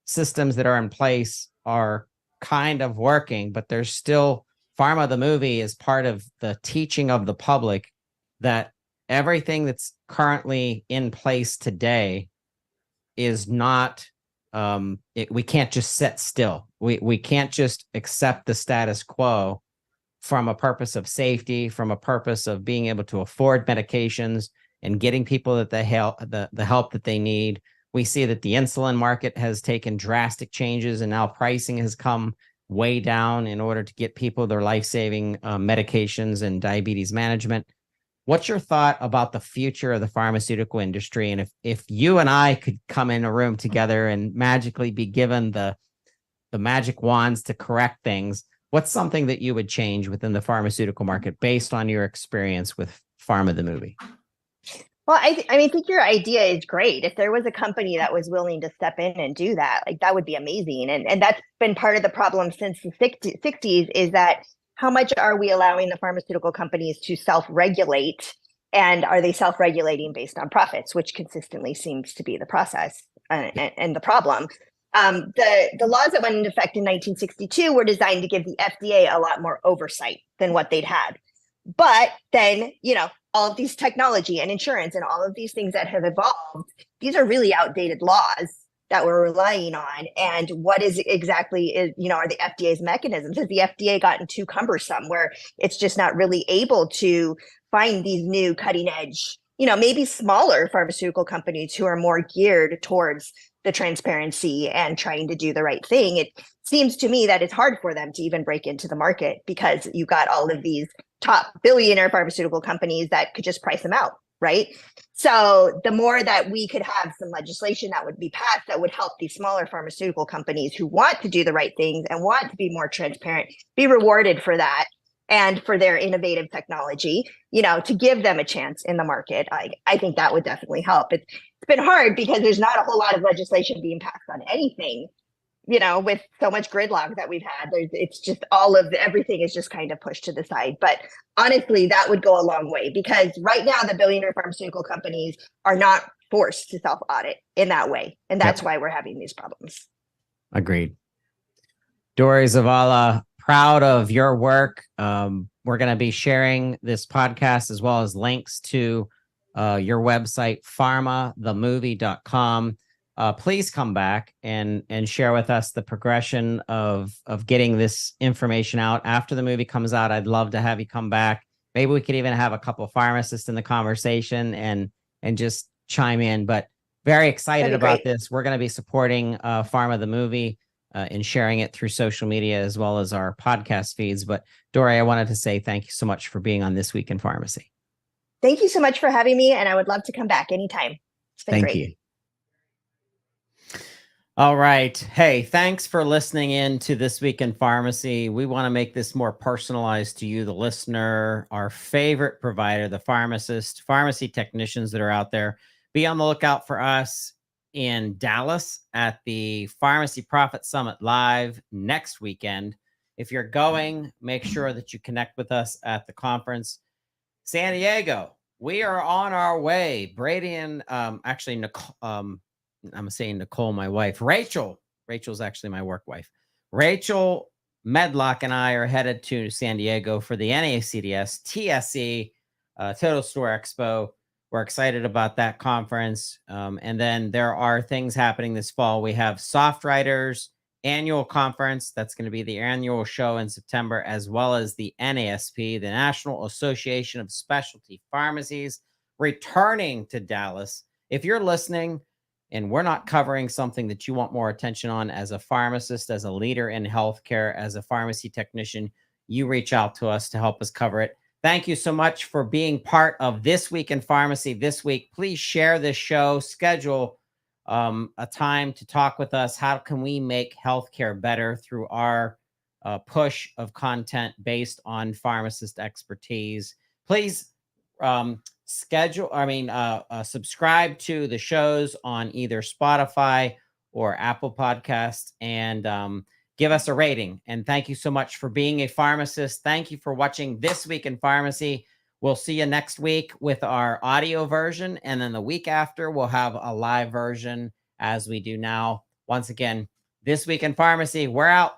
systems that are in place are kind of working, but there's still Pharma the Movie is part of the teaching of the public that everything that's currently in place today is not, we can't just sit still. We can't just accept the status quo from a purpose of safety, from a purpose of being able to afford medications and getting people the help that they need. We see that the insulin market has taken drastic changes, and now pricing has come way down in order to get people their life-saving medications and diabetes management. What's your thought about the future of the pharmaceutical industry? And if you and I could come in a room together and magically be given the magic wands to correct things, what's something that you would change within the pharmaceutical market based on your experience with Pharma the Movie? Well, I think your idea is great. If there was a company that was willing to step in and do that, like that would be amazing. And that's been part of the problem since the 60s is that how much are we allowing the pharmaceutical companies to self-regulate? And are they self-regulating based on profits, which consistently seems to be the process and the problem. The laws that went into effect in 1962 were designed to give the FDA a lot more oversight than what they'd had. But then, all of these technology and insurance and all of these things that have evolved, these are really outdated laws that we're relying on. And what is exactly are the FDA's mechanisms? Has the FDA gotten too cumbersome where it's just not really able to find these new cutting edge, maybe smaller pharmaceutical companies who are more geared towards the transparency and trying to do the right thing? It seems to me that it's hard for them to even break into the market because you got all of these top billionaire pharmaceutical companies that could just price them out, right? So the more that we could have some legislation that would be passed that would help these smaller pharmaceutical companies who want to do the right things and want to be more transparent, be rewarded for that and for their innovative technology, to give them a chance in the market, I think that would definitely help. It's been hard because there's not a whole lot of legislation being passed on anything, with so much gridlock that we've had. It's just everything is just kind of pushed to the side. But honestly, that would go a long way because right now the billionaire pharmaceutical companies are not forced to self-audit in that way. And that's why we're having these problems. Agreed. Dori Zavala, proud of your work. We're going to be sharing this podcast as well as links to your website, pharmathemovie.com. Please come back and share with us the progression of getting this information out. After the movie comes out, I'd love to have you come back. Maybe we could even have a couple of pharmacists in the conversation and just chime in. But very excited about this. We're going to be supporting Pharma the Movie and sharing it through social media as well as our podcast feeds. But Dori, I wanted to say thank you so much for being on This Week in Pharmacy. Thank you so much for having me. And I would love to come back anytime. It's been great. Thank you. All right. Hey, thanks for listening in to This Week in Pharmacy. We want to make this more personalized to you, the listener, our favorite provider, the pharmacist, pharmacy technicians that are out there. Be on the lookout for us in Dallas at the Pharmacy Profit Summit Live next weekend. If you're going, make sure that you connect with us at the conference. San Diego, we are on our way. Brady and actually Nicole, I'm saying Nicole, my wife. Rachel's actually my work wife. Rachel Medlock and I are headed to San Diego for the NACDS TSE Total Store Expo. We're excited about that conference. And then there are things happening this fall. We have Soft Writers annual conference. That's going to be the annual show in September, as well as the NASP, the National Association of Specialty Pharmacies, returning to Dallas. If you're listening and we're not covering something that you want more attention on as a pharmacist, as a leader in healthcare, as a pharmacy technician, you reach out to us to help us cover it. Thank you so much for being part of This Week in Pharmacy this week. Please share this show, schedule a time to talk with us. How can we make healthcare better through our push of content based on pharmacist expertise? Please subscribe to the shows on either Spotify or Apple Podcasts, and give us a rating. And thank you so much for being a pharmacist. Thank you for watching This Week in Pharmacy. We'll see you next week with our audio version. And then the week after, we'll have a live version as we do now. Once again, This Week in Pharmacy, we're out.